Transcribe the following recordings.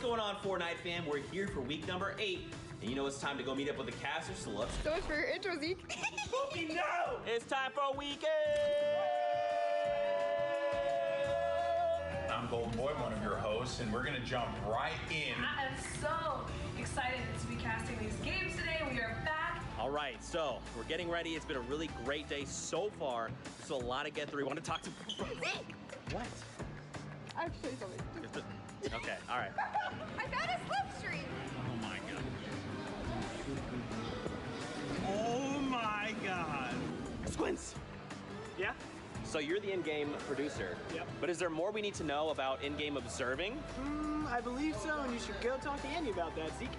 going on, Fortnite fam? We're here for week number 8. And you know it's time to go meet up with the casters, so let's So much for your intro, Zeke. Poopy, no! It's time for a weekend! I'm Golden Boy, one of your hosts, and we're gonna jump right in. I am so excited to be casting these games today. We are back. All right, so we're getting ready. It's been a really great day so far. There's a lot to get through. We want to talk to... Zeke! What? I have to show you something. Okay, all right. I found a slipstream. Oh my God. Oh my God. Squints! Yeah? So you're the in-game producer. Yep. But is there more we need to know about in-game observing? I believe so, and you should go talk to Andy about that, Zeke.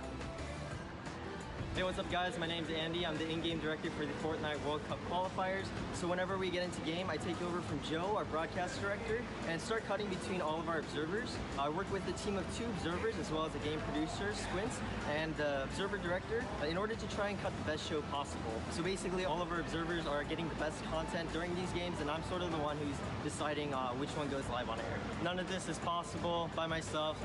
Hey, what's up guys? My name's Andy. I'm the in-game director for the Fortnite World Cup qualifiers. So whenever we get into game, I take over from Joe, our broadcast director, and start cutting between all of our observers. I work with a team of 2 observers as well as a game producer, Squints, and the observer director in order to try and cut the best show possible. So basically all of our observers are getting the best content during these games, and I'm sort of the one who's deciding which one goes live on air. None of this is possible by myself.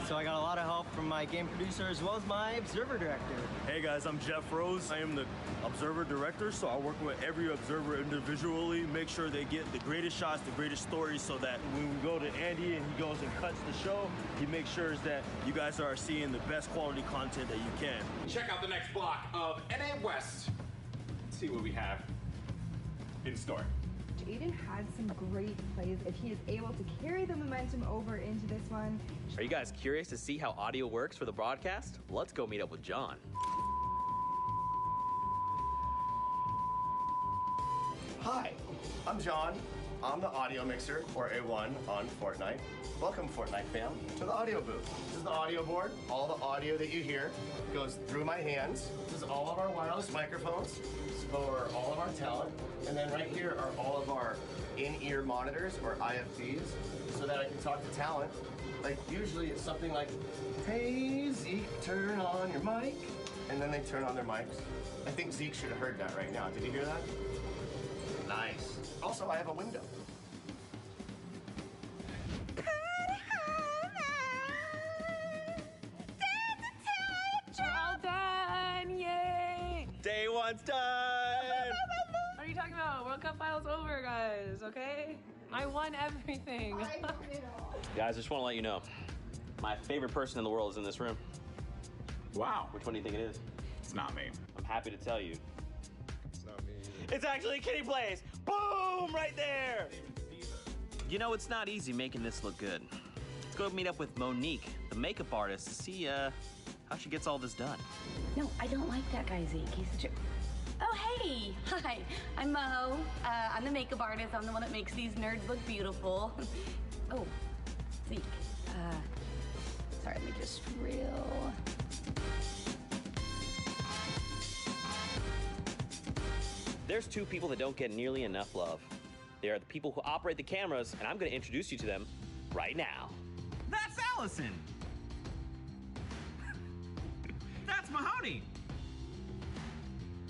So I got a lot of help from my game producer as well as my observer director. Hey guys, I'm Jeff Rose. I am the observer director, so I work with every observer individually, make sure they get the greatest shots, the greatest stories, so that when we go to Andy and he goes and cuts the show, he makes sure that you guys are seeing the best quality content that you can. Check out the next block of NA West. Let's see what we have in store. Aiden had some great plays. If he is able to carry the momentum over into this one. Are you guys curious to see how audio works for the broadcast? Let's go meet up with John. Hi, I'm John. I'm the audio mixer for A1 on Fortnite. Welcome, Fortnite fam, to the audio booth. This is the audio board. All the audio that you hear goes through my hands. This is all of our wireless microphones for all of our talent. And then right here are all of our in-ear monitors, or IFTs, so that I can talk to talent. Like usually it's something like, hey Zeke, turn on your mic. And then they turn on their mics. I think Zeke should have heard that right now. Did you hear that? Nice. Also, I have a window. All done! Yay! Day 1's done! What are you talking about? World Cup finals over, guys, okay? I won everything. Guys, I just want to let you know, my favorite person in the world is in this room. Wow. Which one do you think it is? It's not me. I'm happy to tell you. It's not me. It's actually Kitty Plays! Boom! Right there! You know, it's not easy making this look good. Let's go meet up with Monique, the makeup artist, to see how she gets all this done. No, I don't like that guy, Zeke. He's such a... Oh, hey! Hi, I'm Mo. I'm the makeup artist. I'm the one that makes these nerds look beautiful. Oh, Zeke. Sorry, let me just reel. There's 2 people that don't get nearly enough love. They are the people who operate the cameras, and I'm going to introduce you to them right now. That's Allison! That's Mahoney!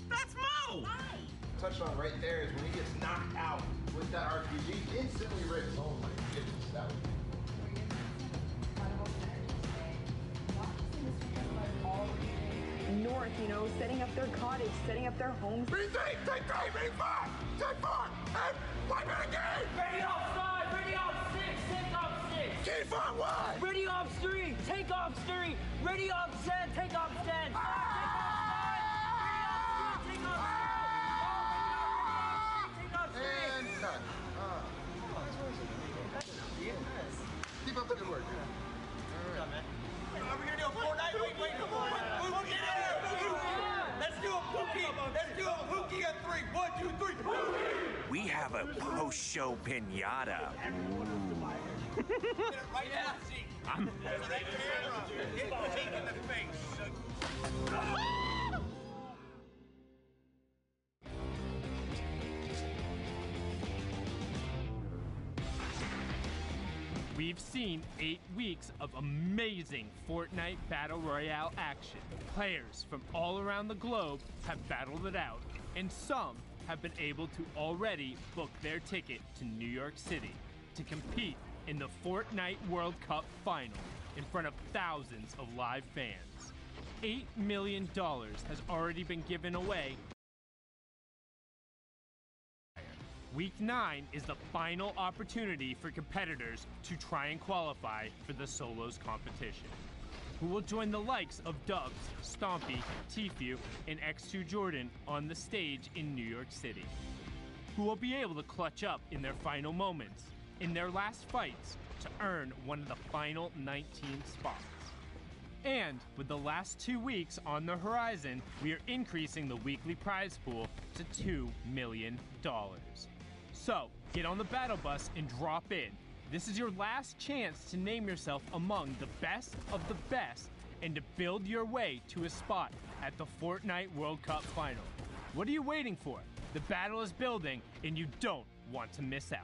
That's Mo! Hi! Touched on right there is when he gets knocked out with that RPG, instantly rips. Oh my goodness, that was North, you know, setting up their cottage, setting up their homes. take 3, take 4, and wipe it again! Ready off 5, ready off 6, take off 6. Keep on one! Ready off 3, take off 3. Ready off 10, take off 10. Take off 6. And done. Keep up the good work. Are we gonna do a Fortnite? Wait, come on. We'll get in there. Let's do a Pookie. Let's do a Pookie on 3. 1, 2, 3. Pookie. We have a post-show pinata. Right now, see. I'm right here. Hit the teeth in the face. We've seen 8 weeks of amazing Fortnite Battle Royale action. Players from all around the globe have battled it out, and some have been able to already book their ticket to New York City to compete in the Fortnite World Cup final. in front of thousands of live fans. $8 million has already been given away. Week 9 is the final opportunity for competitors to try and qualify for the solos competition. Who will join the likes of Dubs, Stompy, Tfue, and X2 Jordan on the stage in New York City? Who will be able to clutch up in their final moments, in their last fights, to earn one of the final 19 spots? And with the last 2 weeks on the horizon, we are increasing the weekly prize pool to $2 million. So, get on the battle bus and drop in. This is your last chance to name yourself among the best of the best and to build your way to a spot at the Fortnite World Cup final. What are you waiting for? The battle is building and you don't want to miss out.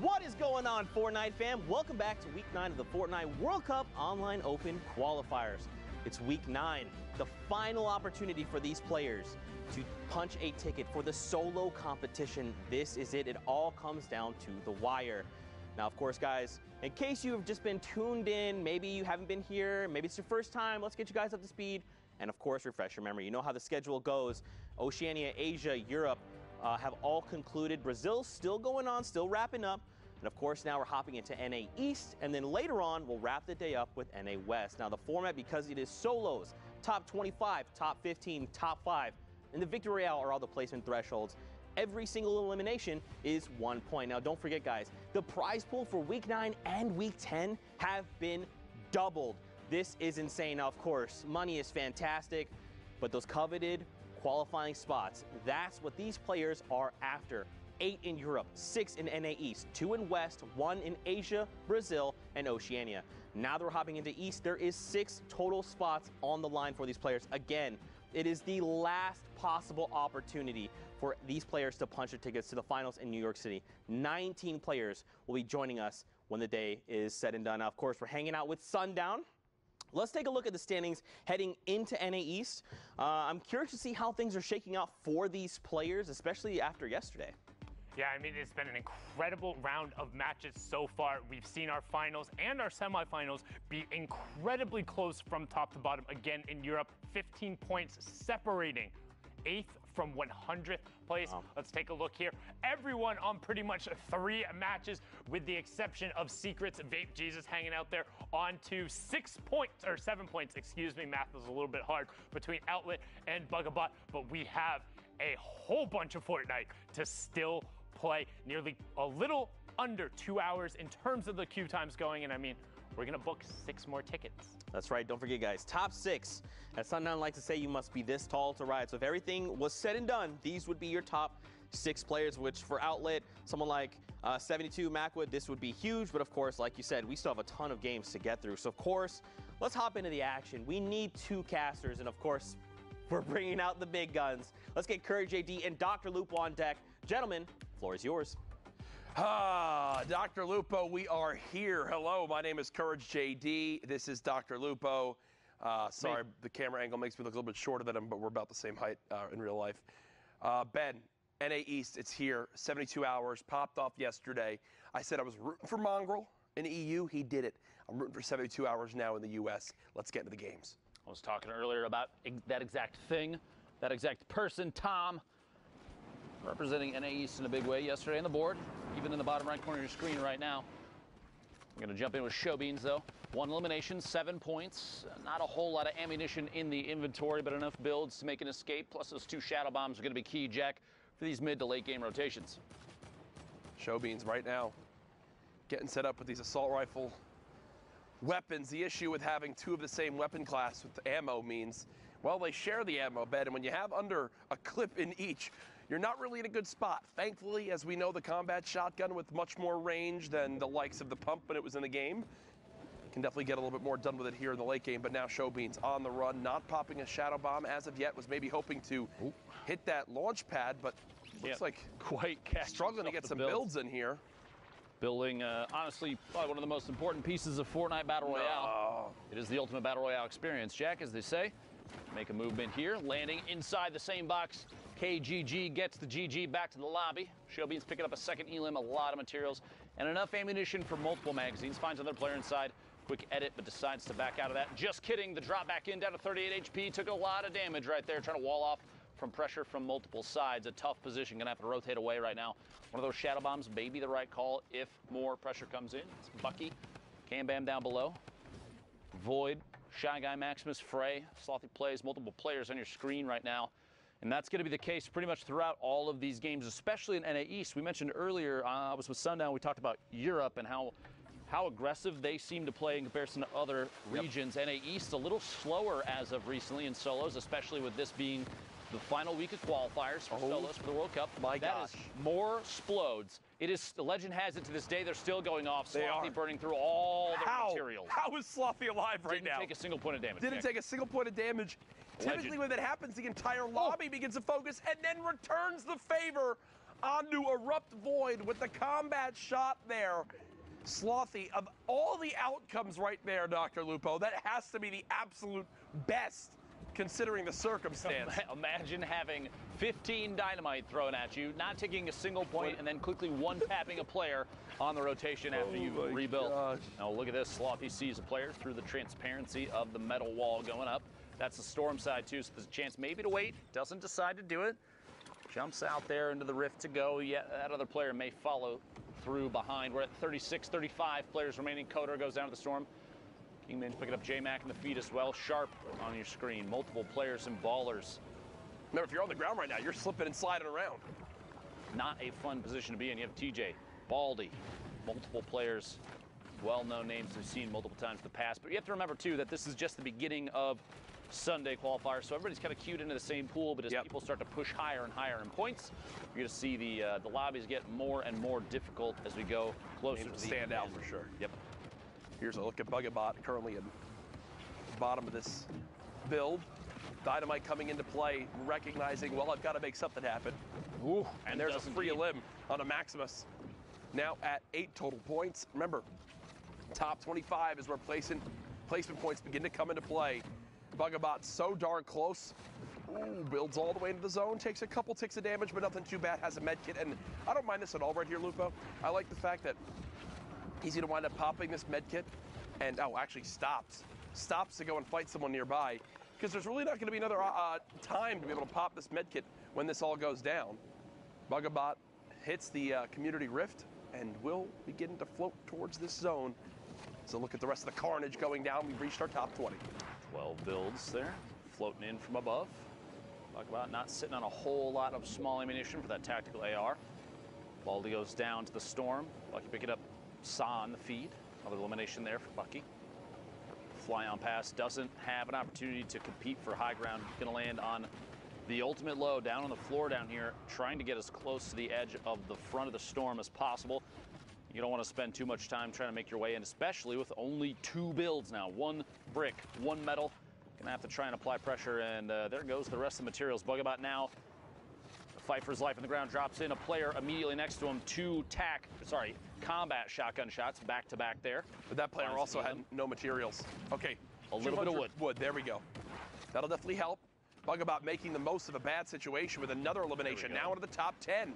What is going on, Fortnite fam? Welcome back to week 9 of the Fortnite World Cup Online Open Qualifiers. It's week 9, the final opportunity for these players to punch a ticket for the solo competition. This is it. It all comes down to the wire. Now, of course, guys, in case you have just been tuned in, maybe you haven't been here, maybe it's your first time, let's get you guys up to speed. And of course, refresh your memory. You know how the schedule goes. Oceania, Asia, Europe have all concluded. Brazil's still going on, still wrapping up. And of course, now we're hopping into NA East, and then later on, we'll wrap the day up with NA West. Now, the format, because it is solos, top 25, top 15, top 5, and the Victory Royale are all the placement thresholds. Every single elimination is 1 point. Now, don't forget, guys, the prize pool for week 9 and week 10 have been doubled. This is insane. Now, of course, money is fantastic, but those coveted qualifying spots, that's what these players are after. 8 in Europe, 6 in NA East, 2 in West, 1 in Asia, Brazil, and Oceania. Now that we're hopping into East, there is 6 total spots on the line for these players. Again, it is the last possible opportunity for these players to punch their tickets to the finals in New York City. 19 players will be joining us when the day is said and done. Now, of course, we're hanging out with Sundown. Let's take a look at the standings heading into NA East. I'm curious to see how things are shaking out for these players, especially after yesterday. Yeah, I mean, it's been an incredible round of matches so far. We've seen our finals and our semifinals be incredibly close from top to bottom. Again, in Europe, 15 points separating 8th from 100th place. Wow. Let's take a look here. Everyone on pretty much 3 matches, with the exception of Secrets, Vape Jesus hanging out there on to 6 points, or 7 points, excuse me. Math is a little bit hard between Outlet and Bugabot, but we have a whole bunch of Fortnite to still play. Nearly a little under 2 hours in terms of the queue times going, and I mean, we're gonna book 6 more tickets. That's right, don't forget, guys, top 6. As Sundown likes to say, you must be this tall to ride. So if everything was said and done, these would be your top 6 players, which for Outlet, someone like 72 Macwood, this would be huge. But of course, like you said, we still have a ton of games to get through. So of course, let's hop into the action. We need 2 casters, and of course, we're bringing out the big guns. Let's get Courage JD and Dr. Lupo on deck. Gentlemen, floor is yours. Dr. Lupo, we are here. Hello, my name is Courage JD. This is Dr. Lupo. Sorry, the camera angle makes me look a little bit shorter than him, but we're about the same height in real life. Ben, NA East, it's here. 72 hours, popped off yesterday. I said I was rooting for Mongrel in the EU. He did it. I'm rooting for 72 hours now in the US. Let's get into the games. I was talking earlier about that exact thing, that exact person, Tom, representing NA East in a big way yesterday on the board, even in the bottom right corner of your screen right now. We're going to jump in with Showbeans, though. 1 elimination, 7 points. Not a whole lot of ammunition in the inventory, but enough builds to make an escape. Plus, those 2 shadow bombs are going to be key, Jack, for these mid to late game rotations. Showbeans right now getting set up with these assault rifle weapons. The issue with having 2 of the same weapon class with the ammo means, well, they share the ammo bed, and when you have under a clip in each, you're not really in a good spot. Thankfully, as we know, the combat shotgun with much more range than the likes of the pump when it was in the game can definitely get a little bit more done with it here in the late game. But now Showbeans on the run, not popping a shadow bomb as of yet, was maybe hoping to hit that launch pad, but looks like quite struggling to get some builds in here. Building, honestly, probably one of the most important pieces of Fortnite Battle Royale. It is the ultimate Battle Royale experience. Jack, as they say, make a movement here, landing inside the same box. KGG gets the GG back to the lobby. Showbeans picking up a second elim, a lot of materials, and enough ammunition for multiple magazines. Finds another player inside. Quick edit, but decides to back out of that. Just kidding. The drop back in, down to 38 HP. Took a lot of damage right there, trying to wall off from pressure from multiple sides. A tough position. Gonna have to rotate away right now. One of those shadow bombs may be the right call if more pressure comes in. It's Bucky. Cam Bam down below. Void. Shy Guy, Maximus, Frey. Slothy plays, multiple players on your screen right now. And that's going to be the case pretty much throughout all of these games, especially in NA East. We mentioned earlier, I was with Sundown, we talked about Europe and how aggressive they seem to play in comparison to other regions. NA East a little slower as of recently in solos, especially with this being the final week of qualifiers for solos for the World Cup. My gosh. That is more splodes. It is, the legend has it to this day, they're still going off. Slothy burning through all their materials. How is Slothy alive right now? Didn't take a single point of damage. Didn't take a single point of damage. Typically when that happens, the entire lobby begins to focus and then returns the favor onto Erupt Void with the combat shot there. Slothy, of all the outcomes right there, Dr. Lupo, that has to be the absolute best considering the circumstance. Imagine having 15 dynamite thrown at you, not taking a single point, and then quickly one-tapping a player on the rotation after you rebuild. Now look at this. Slothy sees a player through the transparency of the metal wall going up. That's the storm side too, so there's a chance maybe to wait. Doesn't decide to do it. Jumps out there into the rift to go. Yeah, that other player may follow through behind. We're at 36, 35 players remaining. Coder goes down to the storm. Kingman's picking up J-Mac in the feed as well. Sharp on your screen. Multiple players and ballers. Remember, if you're on the ground right now, you're slipping and sliding around. Not a fun position to be in. You have TJ, Baldy, multiple players, well-known names we've seen multiple times in the past. But you have to remember, too, that this is just the beginning of Sunday qualifiers, so everybody's kind of queued into the same pool, but as people start to push higher and higher in points, you're going to see the lobbies get more and more difficult as we go closer to the stand out for sure. Yep. Here's a look at Bugabot currently in the bottom of this build. Dynamite coming into play, recognizing, well, I've got to make something happen. Ooh, and there's a free limb on a Maximus. Now at 8 total points. Remember, top 25 is where placement points begin to come into play. Bugabot so darn close. Ooh, builds all the way into the zone, takes a couple ticks of damage, but nothing too bad, has a med kit. And I don't mind this at all right here, Lupo. I like the fact that he's going to wind up popping this med kit and, actually stops to go and fight someone nearby, because there's really not going to be another time to be able to pop this med kit when this all goes down. Bugabot hits the community rift and will begin to float towards this zone. So look at the rest of the carnage going down. We've reached our top 20. 12 builds there, floating in from above. Bugabot not sitting on a whole lot of small ammunition for that tactical AR. Baldy goes down to the storm. Bucky picking up Saw on the feed. Another elimination there for Bucky. Fly on pass doesn't have an opportunity to compete for high ground. Going to land on the ultimate low down on the floor down here, trying to get as close to the edge of the front of the storm as possible. You don't want to spend too much time trying to make your way in, especially with only 2 builds now. 1 brick, 1 metal. Gonna have to try and apply pressure, and there goes the rest of the materials. Bugabot now, fight for his life on the ground, drops in a player immediately next to him. 2 combat shotgun shots back to back there. But that player also had no materials. Okay, a little bit of wood. There we go. That'll definitely help. Bugabot making the most of a bad situation with another elimination. Now into the top 10.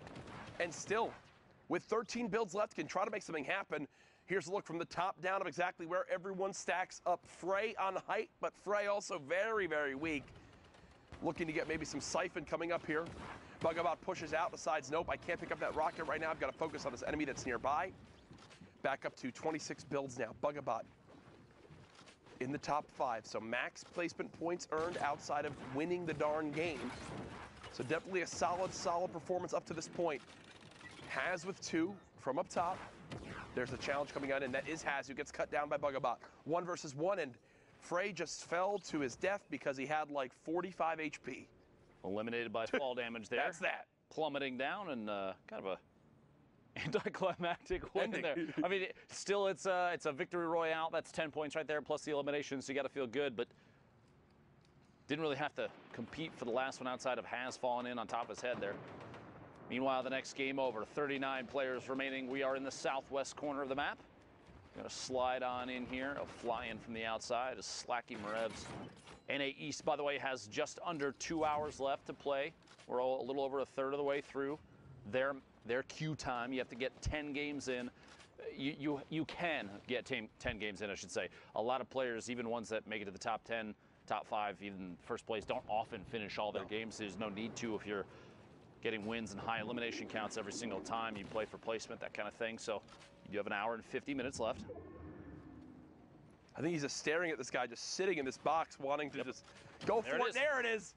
And still, with 13 builds left, can try to make something happen. Here's a look from the top down of exactly where everyone stacks up. Frey on height, but Frey also very, very weak. Looking to get maybe some siphon coming up here. Bugabot pushes out, decides, nope, I can't pick up that rocket right now. I've got to focus on this enemy that's nearby. Back up to 26 builds now. Bugabot in the top 5. So max placement points earned outside of winning the darn game. So definitely a solid performance up to this point. Haz with 2 from up top. There's a challenge coming on, and that is Haz, who gets cut down by Bugabot. 1 versus 1, and Frey just fell to his death because he had like 45 HP. Eliminated by fall damage there. That's that. plummeting down and kind of a anticlimactic win there. I mean, still, it's a victory royale. That's 10 points right there, plus the elimination, so you got to feel good. But didn't really have to compete for the last one outside of Has falling in on top of his head there. Meanwhile, the next game over, 39 players remaining. We are in the southwest corner of the map. Gonna slide on in here. A fly in from the outside. A Slacky Marevs. NA East, by the way, has just under 2 hours left to play. We're a little over a third of the way through their queue time. You have to get 10 games in. You can get 10 games in, I should say. A lot of players, even ones that make it to the top 10, top 5, even first place, don't often finish all their games. There's no need to if you're getting wins and high elimination counts every single time you play for placement, that kind of thing. So you have an hour and 50 minutes left. I think he's just staring at this guy, just sitting in this box, wanting to just go for it. There it is.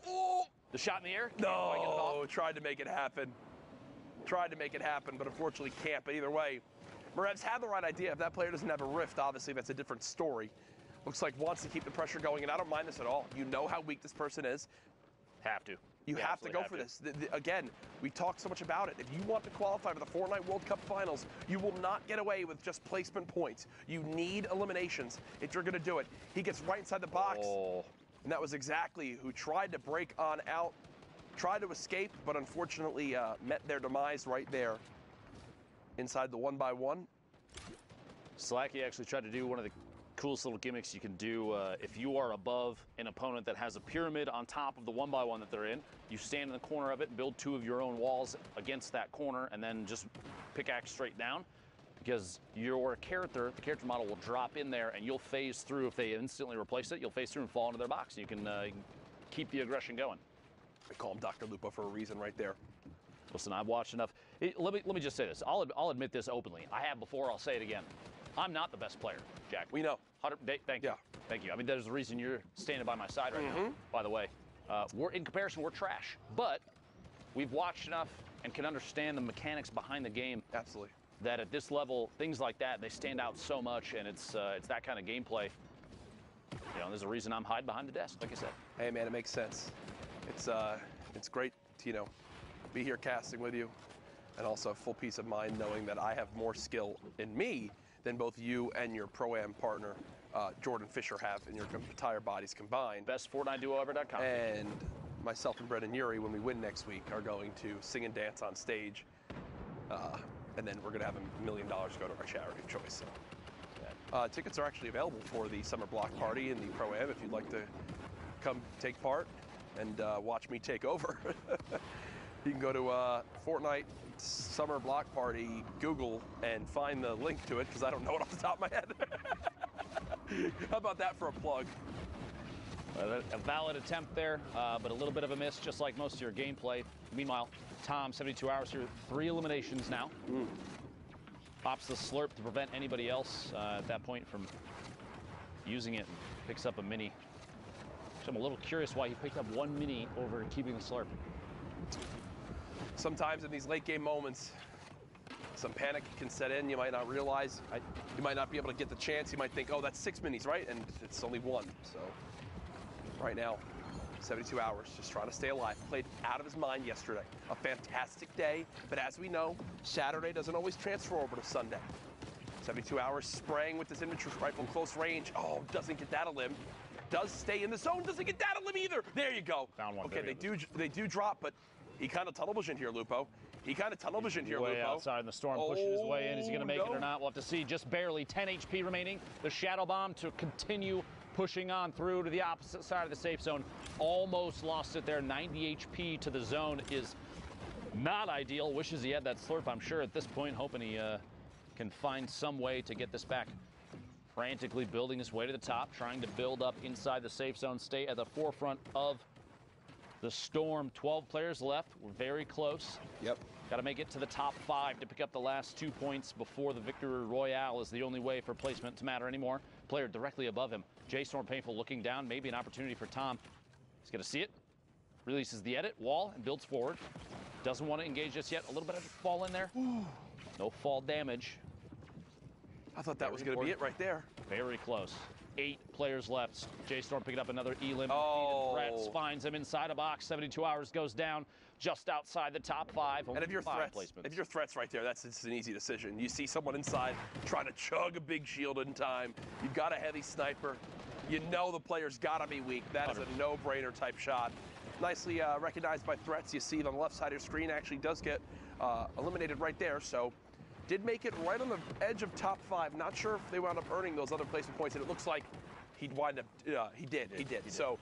Oh! The shot in the air? No, tried to make it happen. Tried to make it happen, but unfortunately can't. But either way, Marevs had the right idea. If that player doesn't have a rift, obviously that's a different story. Looks like wants to keep the pressure going, and I don't mind this at all. You know how weak this person is. Have to. You have to go for this. Again, we talked so much about it. If you want to qualify for the Fortnite World Cup Finals, you will not get away with just placement points. You need eliminations if you're going to do it. He gets right inside the box, and that was exactly who tried to break on out, tried to escape, but unfortunately met their demise right there inside the 1x1. Slacky actually tried to do one of the coolest little gimmicks you can do. If you are above an opponent that has a pyramid on top of the 1x1 that they're in, you stand in the corner of it and build 2 of your own walls against that corner and then just pickaxe straight down, because your character, the character model, will drop in there and you'll phase through. If they instantly replace it, you'll phase through and fall into their box. You can keep the aggression going. We call him Dr. Lupo for a reason right there. Listen, I've watched enough. Let me just say this. I'll admit this openly. I have before, I'll say it again. I'm not the best player, Jack. We know. Thank you. Thank you. I mean, there's a reason you're standing by my side right now, by the way. In comparison, we're trash. But we've watched enough and can understand the mechanics behind the game. Absolutely. That at this level, things like that, they stand out so much, and it's that kind of gameplay. You know, there's a reason I'm hiding behind the desk, like I said. Hey, man, it makes sense. It's great to, you know, be here casting with you, and also have full peace of mind knowing that I have more skill in me than both you and your Pro-Am partner, Jordan Fisher, have in your entire bodies combined. Best Fortnite duo ever.com. And myself and Brendan Urie, when we win next week, are going to sing and dance on stage. And then we're going to have $1 million go to our charity of choice. So. Tickets are actually available for the summer block party and the Pro-Am if you'd like to come take part and watch me take over. You can go to Fortnite Summer Block Party, Google, and find the link to it, because I don't know it off the top of my head. How about that for a plug? A valid attempt there, but a little bit of a miss, just like most of your gameplay. Meanwhile, Tom, 72 hours here, 3 eliminations now. Pops the slurp to prevent anybody else at that point from using it, and picks up a mini. So I'm a little curious why he picked up 1 mini over keeping the slurp. Sometimes in these late game moments, some panic can set in. You might not realize. You might not be able to get the chance. You might think, oh, that's 6 minis, right? And it's only 1. So right now, 72 hours, just trying to stay alive. Played out of his mind yesterday. A fantastic day, but as we know, Saturday doesn't always transfer over to Sunday. 72 hours spraying with this infantry rifle close range. Oh, doesn't get that a limb. Does stay in the zone, doesn't get that a limb either. There you go. Found one. Okay, they do drop, but he kind of tunnel visioned here, Lupo. He kind of tunnel visioned here, Lupo. Way outside in the storm, pushing his way in. Is he going to make it or not? We'll have to see. Just barely 10 HP remaining. The Shadow Bomb to continue pushing on through to the opposite side of the safe zone. Almost lost it there. 90 HP to the zone is not ideal. Wishes he had that slurp, I'm sure, at this point, hoping he can find some way to get this back. Frantically building his way to the top, trying to build up inside the safe zone, stay at the forefront of the storm. 12 players left. We're very close. Yep. Got to make it to the top 5 to pick up the last 2 points before the victory royale is the only way for placement to matter anymore. Player directly above him. J Storm Painful looking down. Maybe an opportunity for Tom. He's going to see it. Releases the edit wall and builds forward. Doesn't want to engage just yet. A little bit of fall in there. No fall damage. I thought that was going to be it right there. Very close. 8 players left. J-Storm picking up another elim. Oh. Threats finds him inside a box. 72 hours goes down just outside the top 5. And if you're threats right there, it's an easy decision. You see someone inside trying to chug a big shield in time. You've got a heavy sniper. You know the player's got to be weak. That is a no-brainer type shot. Nicely recognized by threats. You see it on the left side of your screen. Actually does get eliminated right there. So did make it right on the edge of top 5. Not sure if they wound up earning those other placement points, and it looks like he'd wind up. He did. So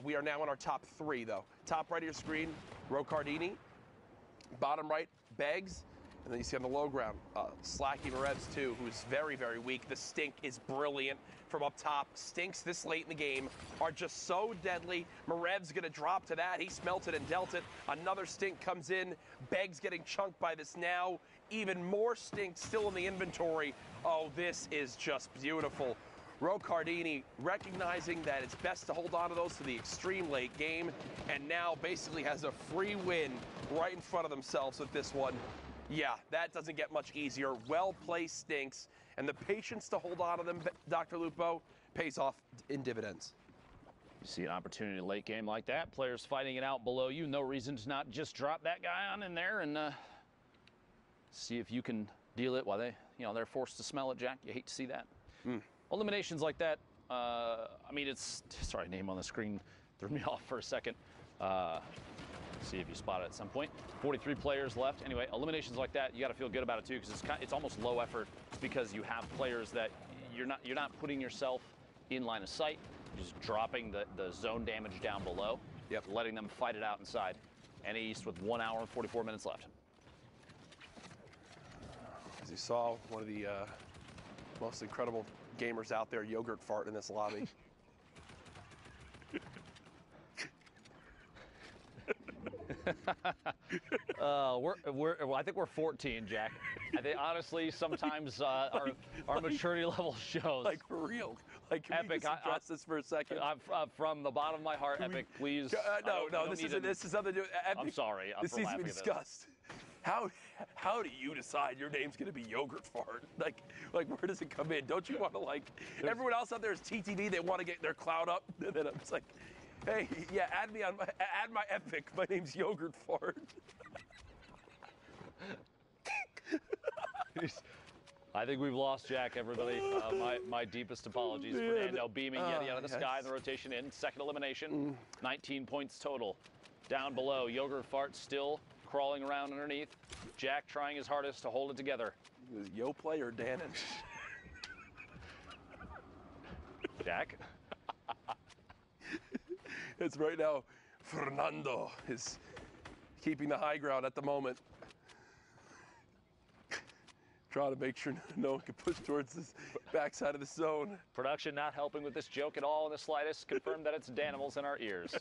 we are now in our top 3, though. Top right of your screen, Rocardini. Bottom right, Beggs. And then you see on the low ground, Slacky Marevs, too, who's very, very weak. The stink is brilliant from up top. Stinks this late in the game are just so deadly. Marev's going to drop to that. He smelt it and dealt it. Another stink comes in. Beggs getting chunked by this now. Even more stink still in the inventory. Oh, this is just beautiful. Rocardini recognizing that it's best to hold on to those to the extreme late game, and now basically has a free win right in front of themselves with this one. Yeah, that doesn't get much easier. Well-placed stinks, and the patience to hold on to them, Dr. Lupo, pays off in dividends. You see an opportunity late game like that, players fighting it out below you, no reason to not just drop that guy on in there and see if you can deal it while they're forced to smell it, Jack. You hate to see that. Eliminations like that, I mean, sorry, name on the screen threw me off for a second. See if you spot it at some point. 43 players left. Anyway, eliminations like that, you got to feel good about it too, because it's almost low effort because you have players that you're not putting yourself in line of sight. You're just dropping the zone damage down below. Yep. Letting them fight it out inside. NA East with 1 hour and 44 minutes left. As you saw, one of the most incredible gamers out there, Yogurt Fart, in this lobby. I think we're 14, Jack. I think honestly, sometimes our maturity level shows. Like for real. Like, can Epic, we just address this for a second? From the bottom of my heart, Epic, please. This is nothing to do with Epic. I'm sorry. This needs to be discussed. How do you decide your name's gonna be Yogurt Fart? Like where does it come in? Don't you want to everyone else out there is TTV? They want to get their clout up, and then I'm just like, hey, yeah, add my Epic. My name's Yogurt Fart. I think we've lost Jack, everybody. My deepest apologies. Fernando beaming Yeti out of the sky in the rotation in. Second elimination. 19 points total. Down below, Yogurt Fart still crawling around underneath. Jack trying his hardest to hold it together. Yo play or Dannon? Jack? It's right now, Fernando is keeping the high ground at the moment. Trying to make sure no one can push towards this backside of the zone. Production not helping with this joke at all in the slightest. Confirmed that it's Danimals in our ears.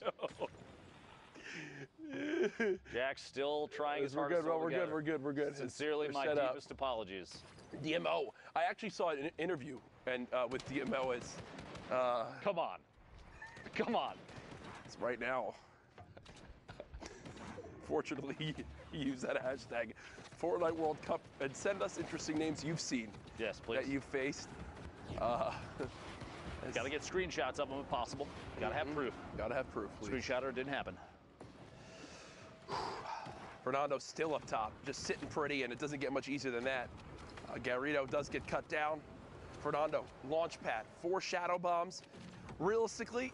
Jack's still trying his hardest. We're good. Sincerely, my deepest apologies. DMO. I actually saw an interview with DMO as. Come on. It's right now. Fortunately, he used that hashtag Fortnite World Cup and send us interesting names you've seen. Yes, please. That you've faced. Got to get screenshots of them if possible. Got to have proof. Got to have proof, please. Screenshotter didn't happen. Fernando's still up top, just sitting pretty, and it doesn't get much easier than that. Garrido does get cut down. Fernando, launch pad, 4 shadow bombs. Realistically,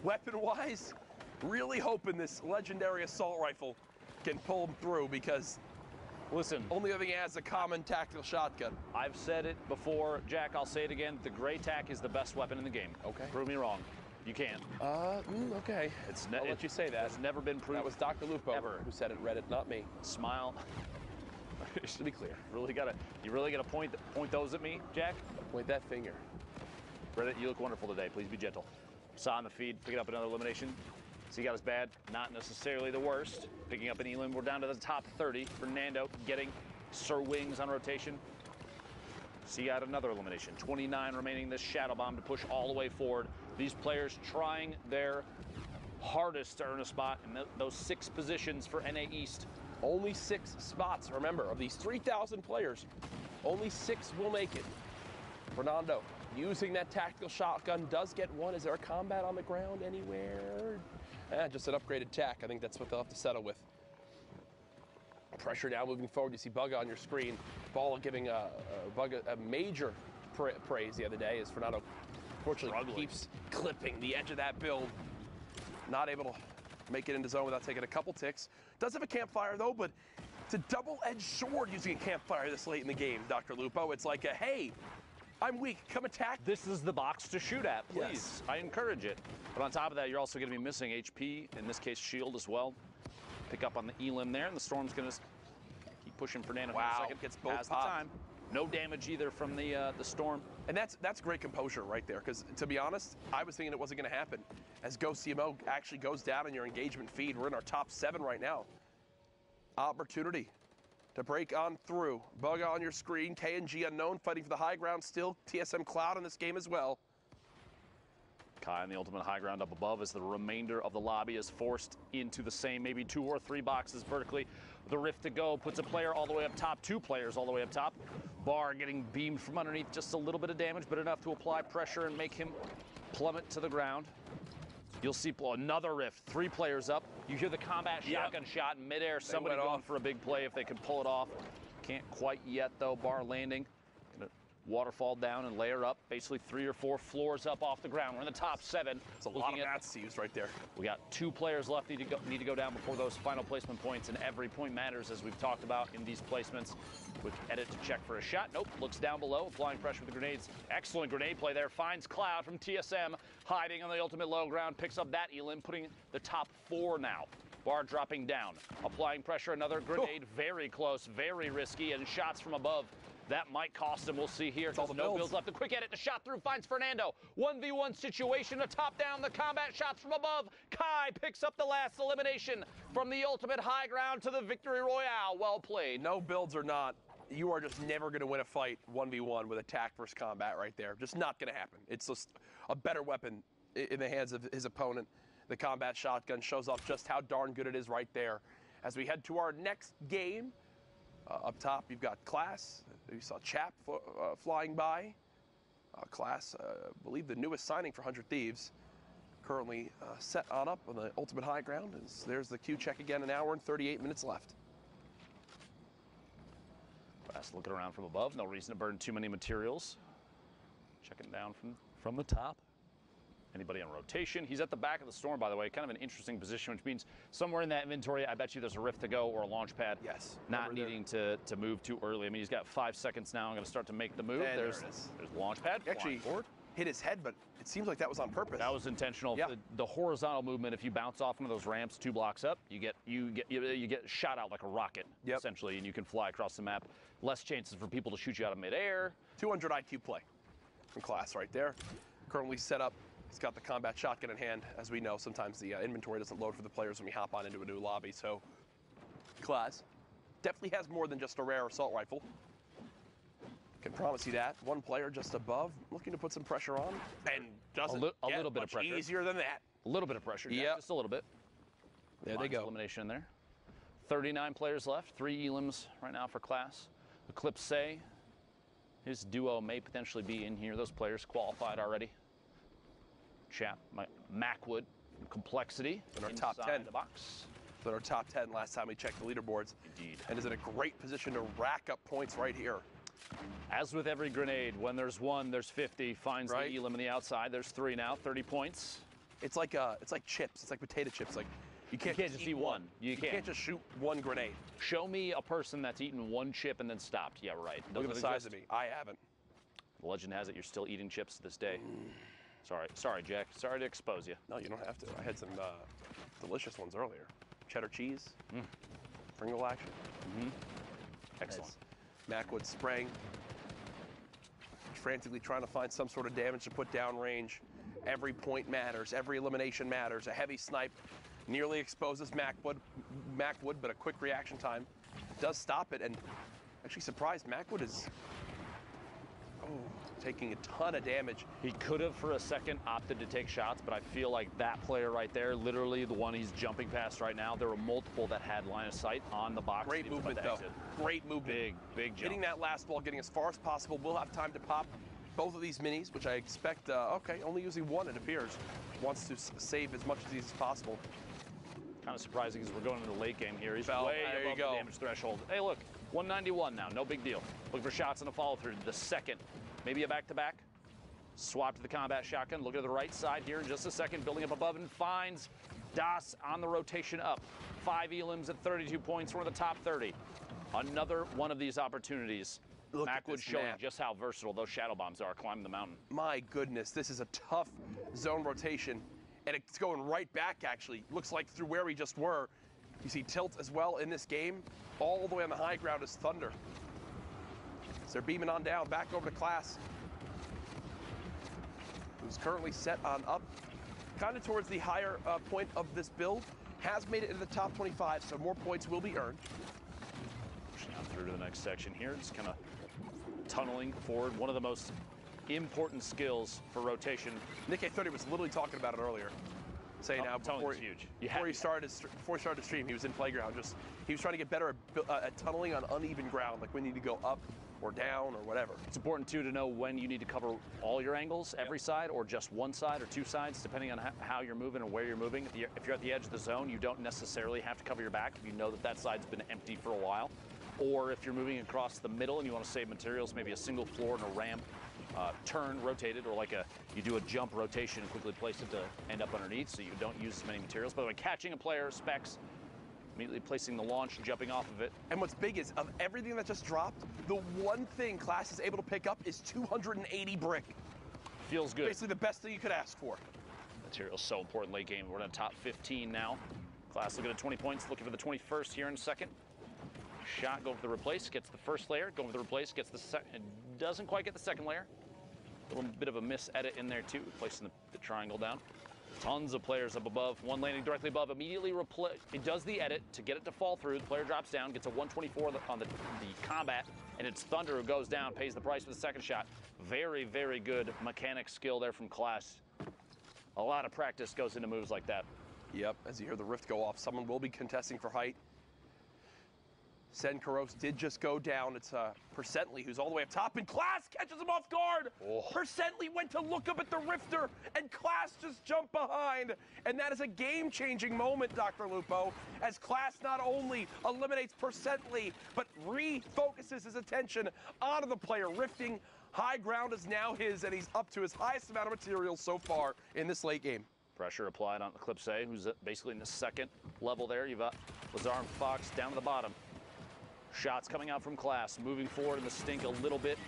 weapon-wise, really hoping this legendary assault rifle can pull him through, because listen, only other thing he has is a common tactical shotgun. I've said it before, Jack, I'll say it again. The Gray Tac is the best weapon in the game. Okay. Prove me wrong. You can't. Okay. I'll let you say that. It's never been proven. That was Dr. Lupo who said it, Reddit, not me. Smile. Just to be clear. You really gotta point those at me, Jack? Point that finger. Reddit, you look wonderful today. Please be gentle. Saw on the feed, picking up another elimination. So you got us bad, not necessarily the worst. Picking up an elim, we're down to the top 30. Fernando getting Sir Wings on rotation. So you got another elimination. 29 remaining, this shadow bomb to push all the way forward. These players trying their hardest to earn a spot in those 6 positions for NA East. Only 6 spots, remember, of these 3,000 players, only 6 will make it. Fernando using that tactical shotgun, does get one. Is there a combat on the ground anywhere? Just an upgraded tack. I think that's what they'll have to settle with. Pressure now moving forward. You see Bugga on your screen. Ball giving Bugga a major praise the other day as Fernando fortunately keeps clipping the edge of that build. Not able to make it into zone without taking a couple ticks. Does have a campfire though, but it's a double-edged sword using a campfire this late in the game, Dr. Lupo. It's like a, hey, I'm weak, come attack. This is the box to shoot at, please. Yes. I encourage it. But on top of that, you're also going to be missing HP, in this case shield as well. Pick up on the elim there, and the Storm's going to keep pushing Fernando. Wow, For a second. gets both Has the popped. time. No damage either from the Storm. And that's great composure right there, because to be honest, I was thinking it wasn't going to happen. As Go CMO actually goes down in your engagement feed, we're in our top 7 right now. Opportunity to break on through. Bugga on your screen, KNG unknown, fighting for the high ground still. TSM Cloud in this game as well. Kai on the ultimate high ground up above as the remainder of the lobby is forced into the same maybe 2 or 3 boxes vertically. The rift to go puts a player all the way up top, 2 players all the way up top. Bar getting beamed from underneath, just a little bit of damage, but enough to apply pressure and make him plummet to the ground. You'll see another rift, 3 players up. You hear the combat shotgun shot in midair. Somebody going for a big play if they can pull it off. Can't quite yet though. Bar landing. Gonna waterfall down and layer up. Basically 3 or 4 floors up off the ground. We're in the top 7. It's a lot of mats used right there. We got 2 players left need to go down before those final placement points, and every point matters as we've talked about in these placements. Quick edit to check for a shot. Nope, looks down below, applying pressure with the grenades. Excellent grenade play there. Finds Cloud from TSM, hiding on the ultimate low ground. Picks up that elim, putting the top 4 now. Bar dropping down, applying pressure. Another grenade, very close, very risky, and shots from above. That might cost him. We'll see here. It's all the no builds. builds left. A quick edit. The shot through finds Fernando. 1v1 situation. A top down. The combat shots from above. Kai picks up the last elimination from the ultimate high ground to the victory royale. Well played. No builds or not, you are just never going to win a fight 1v1 with attack versus combat right there. Just not going to happen. It's just a better weapon in the hands of his opponent. The combat shotgun shows off just how darn good it is right there. As we head to our next game, up top you've got Class. You saw Chap flying by. Class, I believe the newest signing for 100 Thieves. Currently set on up on the ultimate high ground. There's the Q check again, 1 hour and 38 minutes left. Class looking around from above. No reason to burn too many materials. Checking down from the top. Anybody on rotation? He's at the back of the Storm, by the way. Kind of an interesting position, which means somewhere in that inventory, I bet you there's a rift to go or a launch pad. Yes. Not needing to move too early. I mean, he's got 5 seconds now. I'm going to start to make the move. And There's launch pad. Actually forward. Hit his head, but it seems like that was on purpose. That was intentional. Yeah. The horizontal movement, if you bounce off one of those ramps 2 blocks up, you get shot out like a rocket, essentially, and you can fly across the map. Less chances for people to shoot you out of midair. 200 IQ play from Class right there. Currently set up. He's got the combat shotgun in hand. As we know, sometimes the inventory doesn't load for the players when we hop on into a new lobby. So Class definitely has more than just a rare assault rifle. Can promise you that. 1 player just above, looking to put some pressure on, and doesn't a get little bit much of pressure. easier than that. A little bit of pressure. Yeah, just a little bit. There they go. Elimination in there. 39 players left. 3 elims right now for Class. Eclipse, his duo may potentially be in here. Those players qualified already. Chap, Macwood, Complexity in our top 10. The box. So our top 10 last time we checked the leaderboards. Indeed. And is in a great position to rack up points right here. As with every grenade, when there's 1, there's 50. Finds the elim on the outside. There's 3 now, 30 points. It's like chips. It's like potato chips. Like you can't just eat one. You can't just shoot 1 grenade. Show me a person that's eaten 1 chip and then stopped. Yeah, right. Look at the size of me. I haven't. The legend has it you're still eating chips to this day. Sorry, Jack. Sorry to expose you. No, you don't have to. I had some delicious ones earlier. Cheddar cheese, Pringle action. Excellent. Macwood spraying. Frantically trying to find some sort of damage to put down range. Every point matters. Every elimination matters. A heavy snipe nearly exposes Macwood, but a quick reaction time does stop it. And actually surprised, Macwood is taking a ton of damage. He could have for a second opted to take shots, but I feel like that player right there, literally the one he's jumping past right now, there were multiple that had line of sight on the box. Great movement though. Great movement. Big jump. Hitting that last ball, getting as far as possible. We'll have time to pop both of these minis, which I expect, okay, only using one it appears. Wants to save as much of these as possible. Kind of surprising because we're going into the late game here. He's Fell. way There you above go. the damage threshold. Hey, look, 191 now, no big deal. Looking for shots on the follow-through. The second, maybe a back-to-back. Swap to the combat shotgun. Look at the right side here in just a second. Building up above and finds Das on the rotation up. 5 elims at 32 points. We're in the top 30. Another one of these opportunities. Look at Macwood this showing map. just how versatile those shadow bombs are climbing the mountain. My goodness, this is a tough zone rotation. And it's going right back, actually. Looks like through where we just were. You see Tilt as well in this game. All the way on the high ground is Thunder. So they're beaming on down, back over to Class, who's currently set on up, kind of towards the higher point of this build. Has made it into the top 25, so more points will be earned. Pushing on through to the next section here. Just kind of tunneling forward. One of the most important skills for rotation. Nick A30 was literally talking about it earlier, saying how before huge. Before he started to stream, he was in Playground. He was trying to get better at tunneling on uneven ground, like when you need to go up or down or whatever. It's important too to know when you need to cover all your angles, every side, or just one side or two sides, depending on how you're moving and where you're moving. If you're at the edge of the zone, you don't necessarily have to cover your back if you know that that side's been empty for a while. Or if you're moving across the middle and you want to save materials, maybe a single floor and a ramp, turn rotated, or like you do a jump rotation and quickly place it to end up underneath so you don't use as many materials. By the way, catching a player, specs, immediately placing the launch, jumping off of it. And what's big is, of everything that just dropped, the one thing Class is able to pick up is 280 brick. Feels good. Basically the best thing you could ask for. Material's so important late game. We're in the top 15 now. Class looking at 20 points, looking for the 21st here in a second. Shot, going for the replace, gets the first layer, going for the replace, gets the second, doesn't quite get the second layer. A little bit of a mis-edit in there too, placing the triangle down. Tons of players up above, one landing directly above, immediately it does the edit to get it to fall through. The player drops down, gets a 124 on the combat, and it's Thunder who goes down, pays the price for the second shot. Very, very good mechanic skill there from Class. A lot of practice goes into moves like that. Yep, as you hear the rift go off, someone will be contesting for height. Sen Karos did just go down. It's Percently who's all the way up top, and Class catches him off guard. Oh. Percently went to look up at the rifter, and Class just jumped behind. And that is a game-changing moment, Dr. Lupo, as Class not only eliminates Percently, but refocuses his attention onto the player. Rifting high ground is now his, and he's up to his highest amount of material so far in this late game. Pressure applied on Eclipse, who's basically in the second level there. You've got Lazar and Fox down to the bottom. Shots coming out from Class, moving forward in the stink a little bit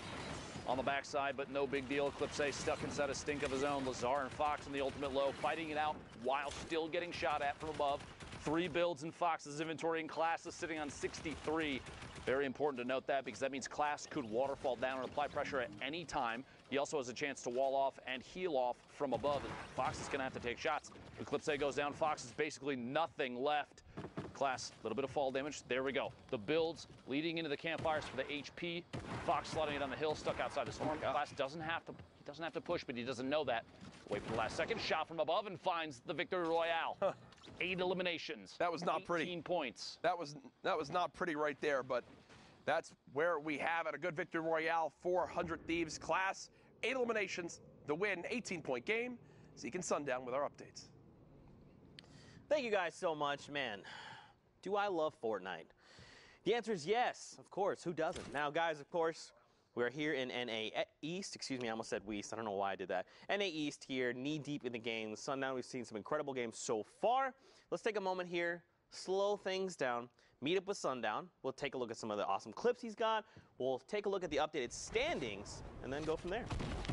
on the backside, but no big deal. Eclipse stuck inside a stink of his own. Lazar and Fox in the ultimate low, fighting it out while still getting shot at from above. 3 builds in Fox's inventory, and Class is sitting on 63. Very important to note that, because that means Class could waterfall down and apply pressure at any time. He also has a chance to wall off and heal off from above, and Fox is going to have to take shots. Eclipse goes down. Fox is basically nothing left. Class, a little bit of fall damage. There we go. The builds leading into the campfires for the HP. Fox sliding it on the hill, stuck outside the storm. Class doesn't have to push, but he doesn't know that. Wait for the last second. Shot from above and finds the victory royale. 8 eliminations. That was not pretty. 18 points. That was not pretty right there, but that's where we have it. A good victory royale. 400 Thieves. Class, 8 eliminations. The win, 18-point game. Zeke and Sundown with our updates. Thank you guys so much, man. Do I love Fortnite? The answer is yes, of course. Who doesn't? Now, guys, of course, we're here in NA East. Excuse me, I almost said West. I don't know why I did that. NA East here, knee-deep in the game. Sundown, we've seen some incredible games so far. Let's take a moment here, slow things down, meet up with Sundown. We'll take a look at some of the awesome clips he's got. We'll take a look at the updated standings, and then go from there.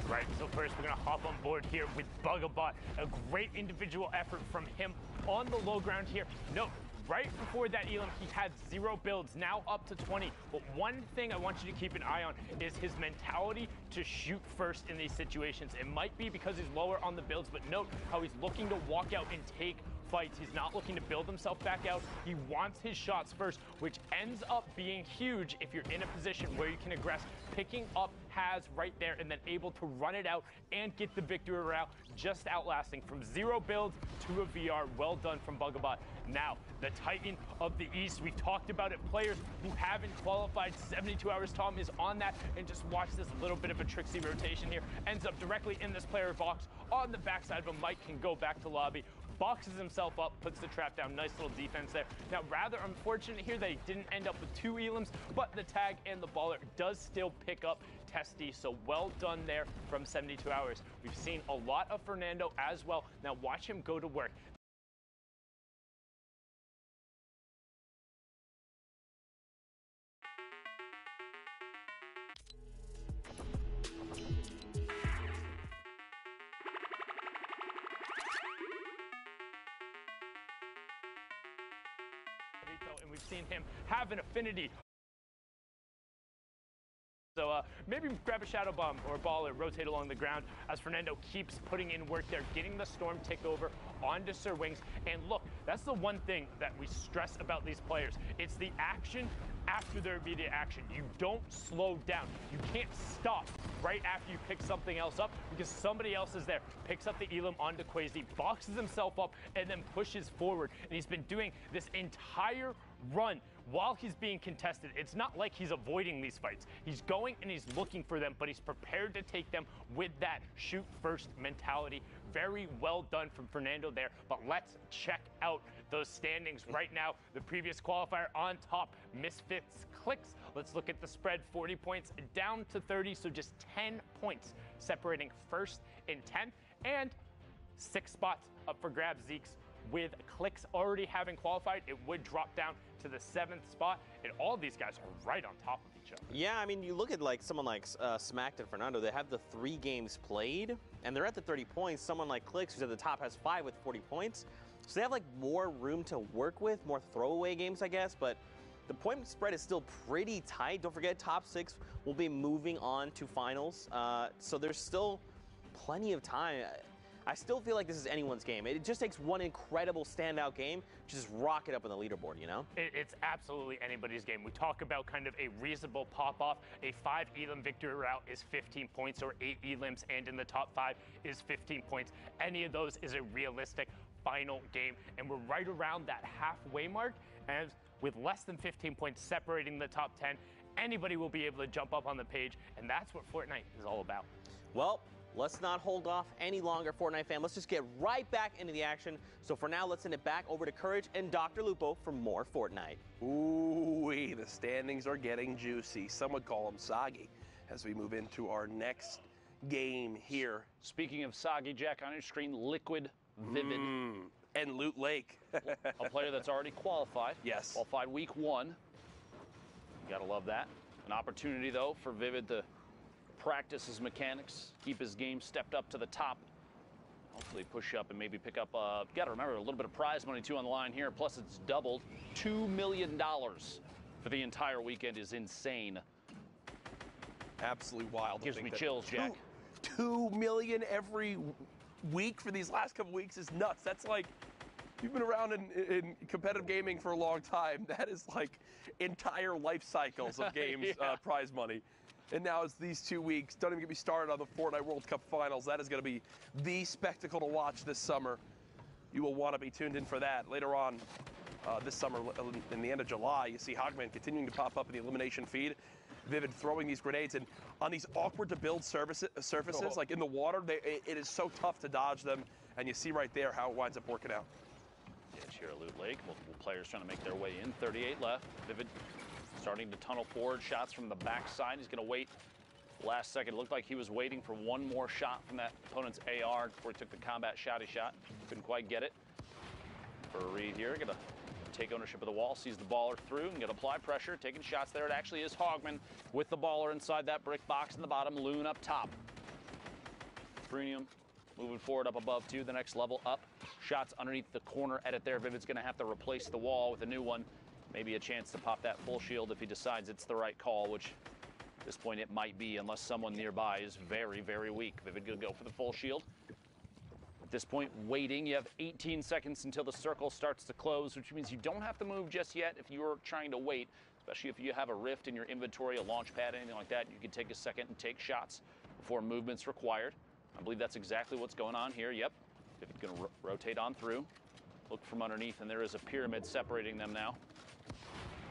Right, so first we're going to hop on board here with Bugabot. A great individual effort from him on the low ground here. Note, right before that elim, he had 0 builds, now up to 20. But one thing I want you to keep an eye on is his mentality to shoot first in these situations. It might be because he's lower on the builds, but note how he's looking to walk out and take fights. He's not looking to build himself back out. He wants his shots first, which ends up being huge if you're in a position where you can aggress, picking up Has right there and then able to run it out and get the victory route, just outlasting from 0 builds to a VR. Well done from Bugabot. Now, the Titan of the East, we've talked about it. Players who haven't qualified 72 hours, Tom is on that, and just watch this little bit of a tricksy rotation here. Ends up directly in this player box on the backside of him. Mike can go back to lobby, boxes himself up, puts the trap down. Nice little defense there. Now, rather unfortunate here that he didn't end up with 2 elims, but the tag and the baller does still pick up Testy, so well done there from 72 hours. We've seen a lot of Fernando as well. Now watch him go to work. And we've seen him have an affinity. So maybe grab a Shadow Bomb or ball and rotate along the ground as Fernando keeps putting in work there, getting the Storm tick over onto Sir Wings. And look, that's the one thing that we stress about these players. It's the action after their immediate action. You don't slow down. You can't stop right after you pick something else up because somebody else is there. Picks up the Elim onto Quasi, boxes himself up, and then pushes forward. And he's been doing this entire run while he's being contested. It's not like he's avoiding these fights. He's going and he's looking for them, but he's prepared to take them with that shoot first mentality. Very well done from Fernando there, but let's check out those standings right now. The previous qualifier on top, Misfits Clicks. Let's look at the spread, 40 points down to 30, so just 10 points separating first and 10th, and 6 spots up for grabs. Zeke's with Clicks already having qualified, it would drop down to the 7th spot, and all of these guys are right on top of each other. Yeah, I mean, you look at like someone like Smacked and Fernando, they have the 3 games played, and they're at the 30 points. Someone like Clicks, who's at the top, has 5 with 40 points. So they have like more room to work with, more throwaway games, I guess, but the point spread is still pretty tight. Don't forget, top 6 will be moving on to finals, so there's still plenty of time. I still feel like this is anyone's game. It just takes one incredible standout game to just rocket up on the leaderboard, you know? It's absolutely anybody's game. We talk about kind of a reasonable pop-off. A 5 elim victory route is 15 points, or 8 elims, and in the top 5 is 15 points. Any of those is a realistic final game, and we're right around that halfway mark, and with less than 15 points separating the top 10, anybody will be able to jump up on the page, and that's what Fortnite is all about. Well, let's not hold off any longer, Fortnite fam. Let's just get right back into the action. So for now, let's send it back over to Courage and Dr. Lupo for more Fortnite. Ooh-wee, the standings are getting juicy. Some would call them soggy as we move into our next game here. Speaking of soggy, Jack, on your screen, Liquid Vivid. And Loot Lake. A player that's already qualified. Yes. Qualified week 1. You gotta love that. An opportunity, though, for Vivid to practice his mechanics, keep his game stepped up to the top. Hopefully push up and maybe pick up, you gotta remember, a little bit of prize money too on the line here, plus it's doubled. $2 million for the entire weekend is insane. Absolutely wild. Gives me chills, Jack. $2 million every week for these last couple weeks is nuts. That's like, you've been around in competitive gaming for a long time. That is like entire life cycles of games prize money. And now it's these 2 weeks. Don't even get me started on the Fortnite World Cup Finals. That is going to be the spectacle to watch this summer. You will want to be tuned in for that. Later on this summer, in the end of July, you see Hogman continuing to pop up in the elimination feed. Vivid throwing these grenades, and on these awkward to build surfaces, like in the water, it is so tough to dodge them. And you see right there how it winds up working out. Yeah, here at Loot Lake, multiple players trying to make their way in. 38 left. Vivid starting to tunnel forward, shots from the backside. He's going to wait last second. It looked like he was waiting for one more shot from that opponent's AR before he took the combat shotty shot. Couldn't quite get it. For a read here, going to take ownership of the wall, sees the baller through, and going to apply pressure, taking shots there. It actually is Hogman with the baller inside that brick box in the bottom, Loon up top. Premium moving forward up above too, the next level up. Shots underneath the corner edit there. Vivid's going to have to replace the wall with a new one. Maybe a chance to pop that full shield if he decides it's the right call, which at this point it might be, unless someone nearby is very, very weak. Vivid going to go for the full shield. this point, waiting. You have 18 seconds until the circle starts to close, which means you don't have to move just yet if you're trying to wait, especially if you have a rift in your inventory, a launch pad, anything like that. You can take a second and take shots before movement's required. I believe that's exactly what's going on here. Yep. Vivid's going to rotate on through. Look from underneath, and there is a pyramid separating them now.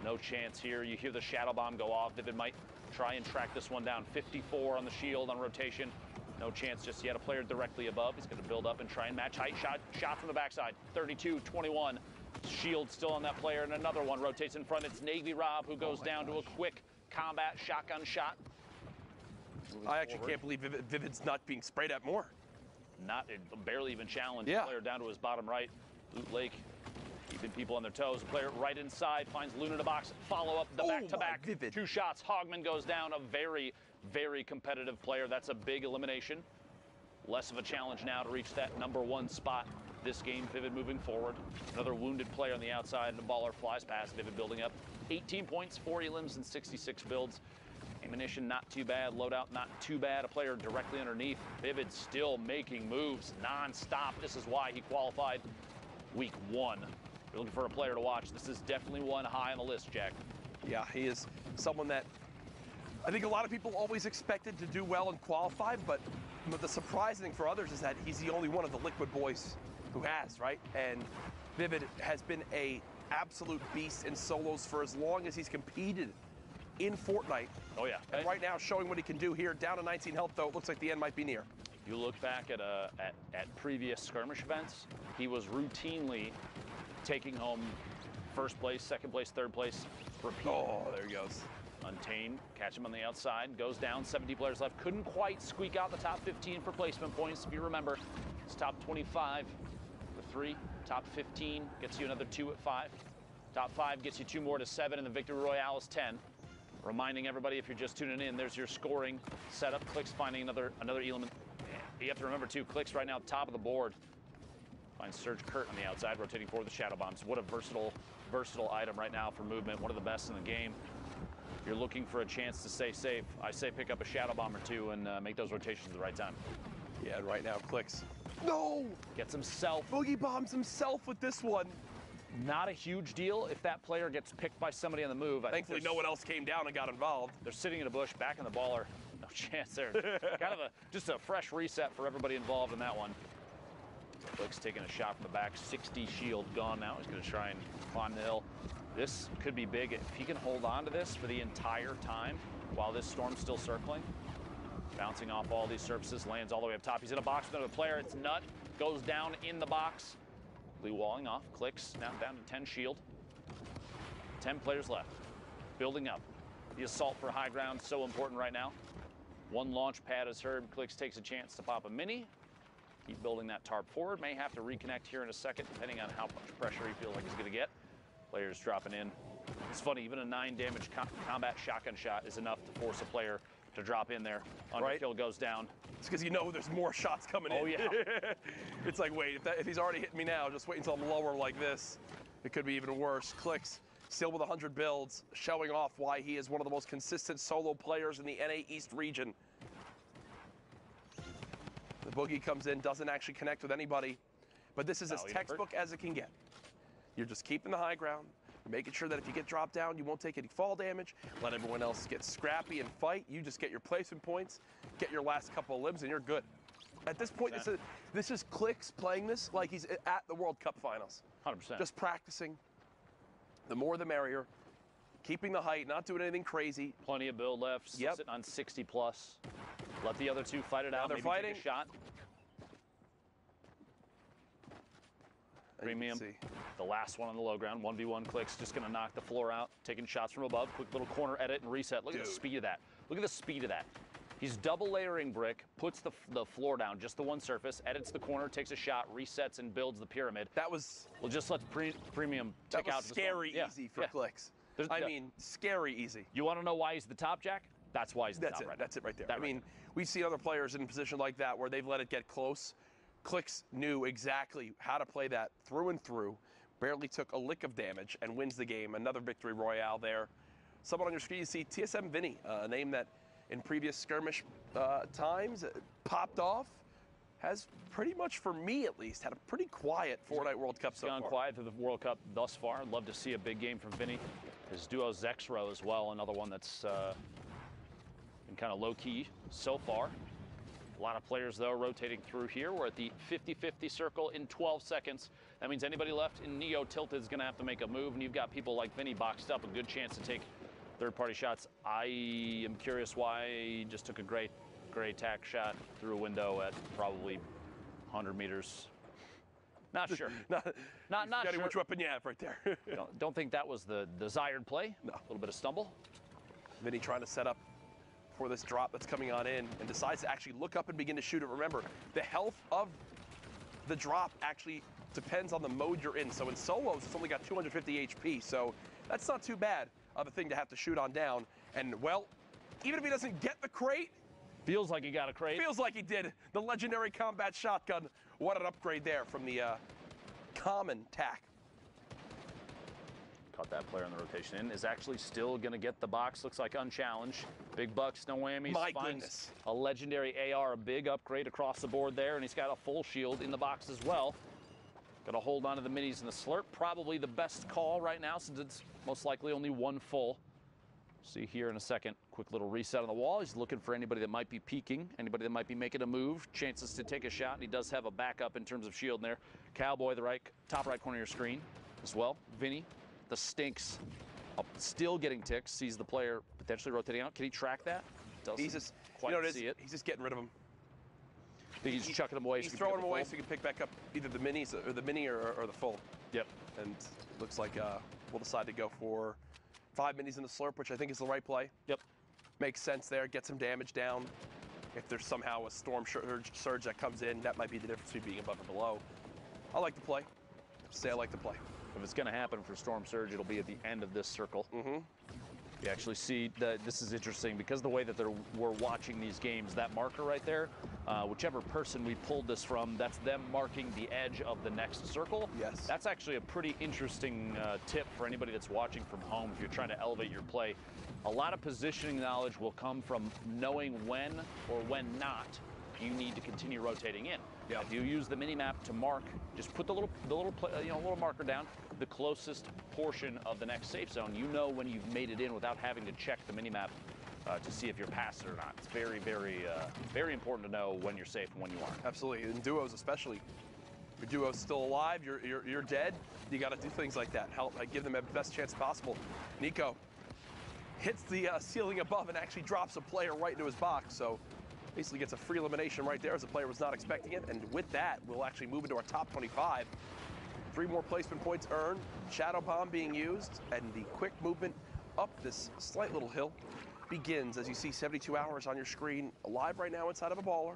No chance here. You hear the shadow bomb go off. Vivid might try and track this one down. 54 on the shield on rotation. No chance just yet. A player directly above. He's going to build up and try and match height. Shot from the backside. 32-21. Shield still on that player, and another one rotates in front. It's Navy Rob who goes down to a quick combat shotgun shot. I actually can't believe Vivid's not being sprayed at more. Barely even challenged. Yeah. Player down to his bottom right. Loot Lake keeping people on their toes. A player right inside finds Loon in a box. Follow up the back-to-back. Two shots. Hogman goes down. A very, very competitive player. That's a big elimination. Less of a challenge now to reach that #1 spot this game. Vivid moving forward. Another wounded player on the outside, and a baller flies past. Vivid building up 18 points, 4 elims, and 66 builds. Ammunition not too bad. Loadout not too bad. A player directly underneath. Vivid still making moves non-stop. This is why he qualified week 1. You're looking for a player to watch. This is definitely one high on the list, Jack. Yeah, he is someone that I think a lot of people always expected to do well and qualify, but the surprising thing for others is that he's the only one of the Liquid boys who has, right? And Vivid has been a absolute beast in solos for as long as he's competed in Fortnite. Oh, yeah. And right now showing what he can do here. Down to 19 health, though. It looks like the end might be near. You look back at previous skirmish events, he was routinely taking home first place, second place, third place. Repeat. Oh, there he goes. Untamed, catch him on the outside, goes down, 70 players left. Couldn't quite squeak out the top 15 for placement points. If you remember, it's top 25 for 3, top 15 gets you another 2 at 5. Top 5 gets you 2 more to 7, and the Victory Royale is 10. Reminding everybody, if you're just tuning in, there's your scoring setup. Clicks finding another element. You have to remember, too, Clicks right now top of the board. Finds Surge Kurt on the outside, rotating forward with the shadow bombs. What a versatile item right now for movement. One of the best in the game. You're looking for a chance to stay safe. I say pick up a shadow bomb or 2 and make those rotations at the right time. Yeah, and right now, Clicks. No! Gets himself. Boogie bombs himself with this one. Not a huge deal if that player gets picked by somebody on the move. Thankfully, no one else came down and got involved. They're sitting in a bush, back in the baller. No chance there. Kind of just a fresh reset for everybody involved in that one. Clicks taking a shot from the back. 60 shield gone now. He's going to try and climb the hill. This could be big if he can hold on to this for the entire time while this storm's still circling. Bouncing off all these surfaces, lands all the way up top. He's in a box with another player. It's Nut. Goes down in the box. Blue walling off. Clicks now down to 10 shield. 10 players left. Building up. The assault for high ground, so important right now. One launch pad is heard. Clicks takes a chance to pop a mini. Keep building that tarp forward. May have to reconnect here in a second, depending on how much pressure he feels like he's going to get. Players dropping in. It's funny, even a 9 damage combat shotgun shot is enough to force a player to drop in there. Underkill goes down. It's because you know there's more shots coming in. Oh, yeah. It's like, wait, if he's already hitting me now, just wait until I'm lower like this. It could be even worse. Clicks, still with 100 builds, showing off why he is one of the most consistent solo players in the NA East region. The Boogie comes in, doesn't actually connect with anybody, but this is as textbook as it can get. You're just keeping the high ground. You're making sure that if you get dropped down, you won't take any fall damage. Let everyone else get scrappy and fight. You just get your placement points, get your last couple of limbs, and you're good. At this point, this is Clicks playing this like he's at the World Cup Finals. 100%. Just practicing. The more the merrier. Keeping the height, not doing anything crazy. Plenty of build left. Still sitting on 60 plus. Let the other 2 fight it out. They're maybe fighting. Take a shot. Premium. The last one on the low ground. 1v1 Clicks. Just going to knock the floor out. Taking shots from above. Quick little corner edit and reset. Look at the speed of that. Look at the speed of that. He's double layering brick, puts the floor down, just the one surface, edits the corner, takes a shot, resets, and builds the pyramid. That was... Well, just let Premium tick out. That was scary easy for Clicks. I mean, scary easy. You want to know why he's the top, Jack? That's why he's the top right now. That's it right there. I mean, we've seen other players in a position like that where they've let it get close. Clicks knew exactly how to play that through and through. Barely took a lick of damage and wins the game. Another victory royale there. Someone on your screen, you see TSM Vinny, a name that in previous skirmish times popped off, has pretty much, for me at least, had a pretty quiet Fortnite World Cup so far. Gone quiet through the World Cup thus far. I'd love to see a big game from Vinny. His duo Zexro as well, another one that's been kind of low-key so far. A lot of players, though, rotating through here. We're at the 50-50 circle in 12 seconds. That means anybody left in Neo tilted is going to have to make a move, and you've got people like Vinny boxed up, a good chance to take third-party shots. I am curious why he just took a great tack shot through a window at probably 100 meters. Not sure. not sure. Which weapon you have right there. don't think that was the desired play. No. A little bit of stumble. Vinny trying to set up for this drop that's coming on in and decides to actually look up and begin to shoot it. Remember, the health of the drop actually depends on the mode you're in. So in solos, it's only got 250 HP. So that's not too bad of a thing to have to shoot on down. And, well, even if he doesn't get the crate, feels like he got a crate. Feels like he did. The legendary combat shotgun. What an upgrade there from the common tack. Caught that player in the rotation in. Is actually still going to get the box. Looks like unchallenged. Big bucks, no whammies. My Finds goodness. A legendary AR, a big upgrade across the board there, and he's got a full shield in the box as well. Got to hold on to the minis and the slurp. Probably the best call right now since it's most likely only one full. See here in a second. Quick little reset on the wall. He's looking for anybody that might be peeking, anybody that might be making a move, chances to take a shot, and he does have a backup in terms of shield in there. Cowboy, the top right corner of your screen as well. Vinny, the stinks, still getting ticks, sees the player potentially rotating out. Can he track that? Doesn't he's just, quite see it. He's just getting rid of him. Think he's chucking them away. He's throwing them away so he can pick back up either the minis or the mini or the full. Yep. And looks like we'll decide to go for 5 minis in the slurp, which I think is the right play. Yep. Makes sense there. Get some damage down. If there's somehow a storm surge that comes in, that might be the difference between being above or below. I like the play. Say I like the play. If it's going to happen for storm surge, it'll be at the end of this circle. Mm-hmm. You actually see that this is interesting because the way that we're watching these games, that marker right there, whichever person we pulled this from, that's them marking the edge of the next circle. Yes. That's actually a pretty interesting tip for anybody that's watching from home if you're trying to elevate your play. A lot of positioning knowledge will come from knowing when or when not you need to continue rotating in. Yeah. If you use the mini map to mark, just put the little marker down, the closest portion of the next safe zone, you know when you've made it in without having to check the mini map to see if you're past it or not. It's very, very, very important to know when you're safe and when you aren't. Absolutely, in duos especially. Your duo's still alive, you're dead. You got to do things like that. Help, give them the best chance possible. Nico hits the ceiling above and actually drops a player right into his box. So basically gets a free elimination right there as the player was not expecting it. And with that, we'll actually move into our top 25. 3 more placement points earned. Shadow Bomb being used, and the quick movement up this slight little hill begins. As you see 72 hours on your screen, alive right now inside of a baller.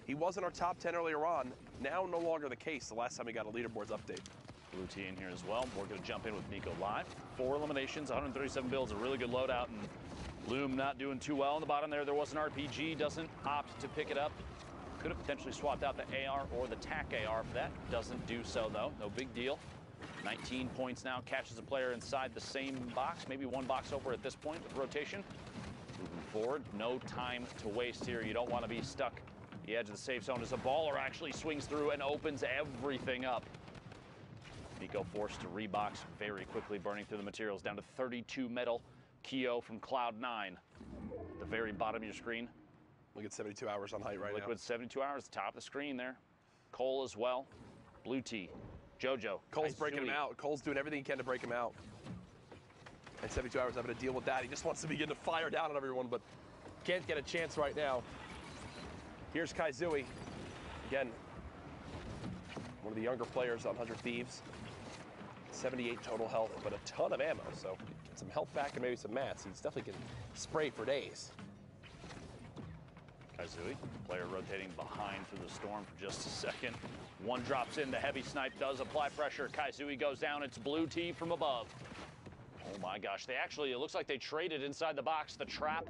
He was in our top 10 earlier on. Now no longer the case the last time we got a leaderboards update. Blue T in here as well. We're going to jump in with Nico live. 4 eliminations, 137 builds, a really good loadout, and Loom not doing too well on the bottom there. There was an RPG, doesn't opt to pick it up. Could have potentially swapped out the AR or the TAC AR for that. Doesn't do so, though. No big deal. 19 points now. Catches a player inside the same box, maybe one box over at this point with rotation. Moving forward, no time to waste here. You don't want to be stuck at the edge of the safe zone as a baller actually swings through and opens everything up. Nico forced to rebox very quickly, burning through the materials down to 32 metal. Keo from Cloud9, at the very bottom of your screen. Look at 72 hours on height right now. Liquid 72 hours, top of the screen there. Cole as well. Blue T, Jojo. Cole's breaking him out. Cole's doing everything he can to break him out. And 72 hours having to deal with that. He just wants to begin to fire down on everyone, but can't get a chance right now. Here's Kaizui. Again, one of the younger players on 100 Thieves. 78 total health, but a ton of ammo, so get some health back and maybe some mats. He's definitely can spray for days. Kaizui, player rotating behind through the storm for just a second. One drops in, the heavy snipe does apply pressure. Kaizui goes down, it's Blue T from above. Oh my gosh, it looks like they traded inside the box, the trap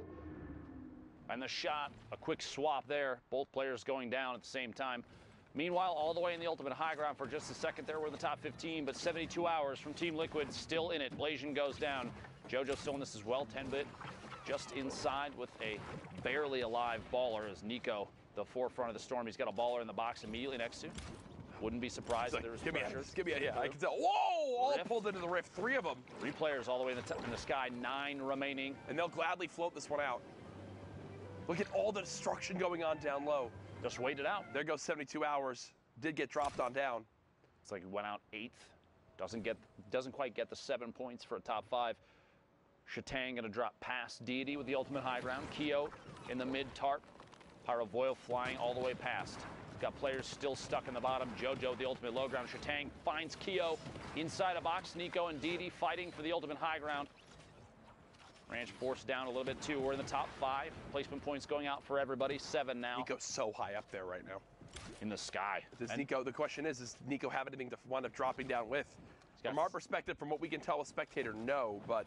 and the shot. A quick swap there, both players going down at the same time. Meanwhile, all the way in the ultimate high ground for just a second there, we're in the top 15, but 72 hours from Team Liquid still in it. Blasian goes down. Jojo still in this as well, 10-bit just inside with a barely alive baller as Nico the forefront of the storm. He's got a baller in the box immediately next to. Wouldn't be surprised if there was pressure. Yeah, I can tell. Whoa! All Rift. pulled into the rift. 3 of them. 3 players all the way in the sky. 9 remaining. And they'll gladly float this one out. Look at all the destruction going on down low. Just wait it out. There goes 72 hours. Did get dropped on down. It's like he went out 8th. Doesn't quite get the 7 points for a top 5. Shatang gonna drop past Deity with the ultimate high ground. Keo in the mid tarp. Pyrovoil flying all the way past. Got players still stuck in the bottom. Jojo, the ultimate low ground. Shatang finds Keo inside a box. Nico and Deity fighting for the ultimate high ground. Ranch forced down a little bit too. We're in the top 5. Placement points going out for everybody. 7 now. Nico's so high up there right now. In the sky. Nico, the question is Nico have anything to wind up dropping down with? From our perspective, from what we can tell a spectator, no, but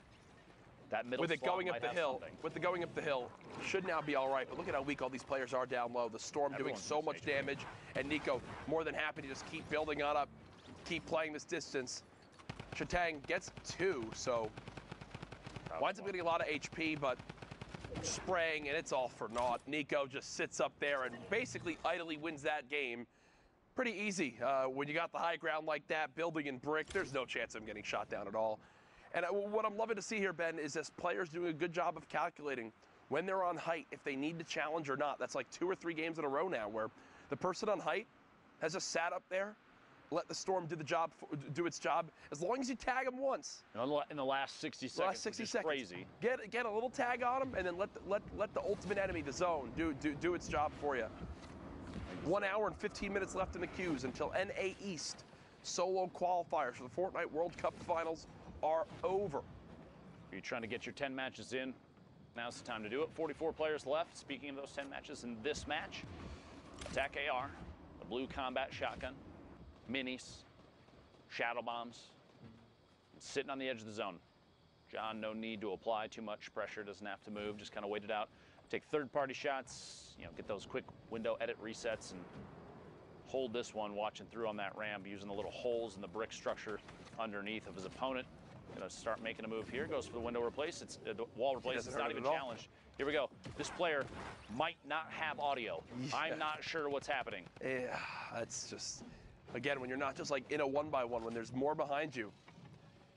that middle with it going up the hill, should now be all right. But look at how weak all these players are down low. The storm doing so much damage, and Nico more than happy to just keep building on up, keep playing this distance. Shatang gets 2, so winds up getting a lot of HP, but spraying, and it's all for naught. Nico just sits up there and basically idly wins that game. Pretty easy. When you got the high ground like that, building in brick, there's no chance of him getting shot down at all. And what I'm loving to see here, Ben, is this players doing a good job of calculating when they're on height, if they need to challenge or not. That's like 2 or 3 games in a row now where the person on height has just sat up there, let the storm do its job, as long as you tag them once. In the last 60 seconds, last 60 which is seconds. crazy. Get a little tag on them, and then let the ultimate enemy, the zone, do its job for you. 1 hour and 15 minutes left in the queues until NA East solo qualifiers for the Fortnite World Cup Finals are over. You're trying to get your 10 matches in. Now's the time to do it. 44 players left. Speaking of those 10 matches in this match, Attack AR, the blue combat shotgun, minis, shadow bombs, sitting on the edge of the zone. John, no need to apply too much pressure, doesn't have to move, just kind of wait it out. Take third-party shots, get those quick window edit resets and hold this one watching through on that ramp using the little holes in the brick structure underneath of his opponent. Gonna start making a move here. Goes for the window replace. It's the wall replace. It's not even challenged. Here we go. This player might not have audio. Yeah. I'm not sure what's happening. Yeah, that's just, again, when you're not just like in a 1-by-1, when there's more behind you,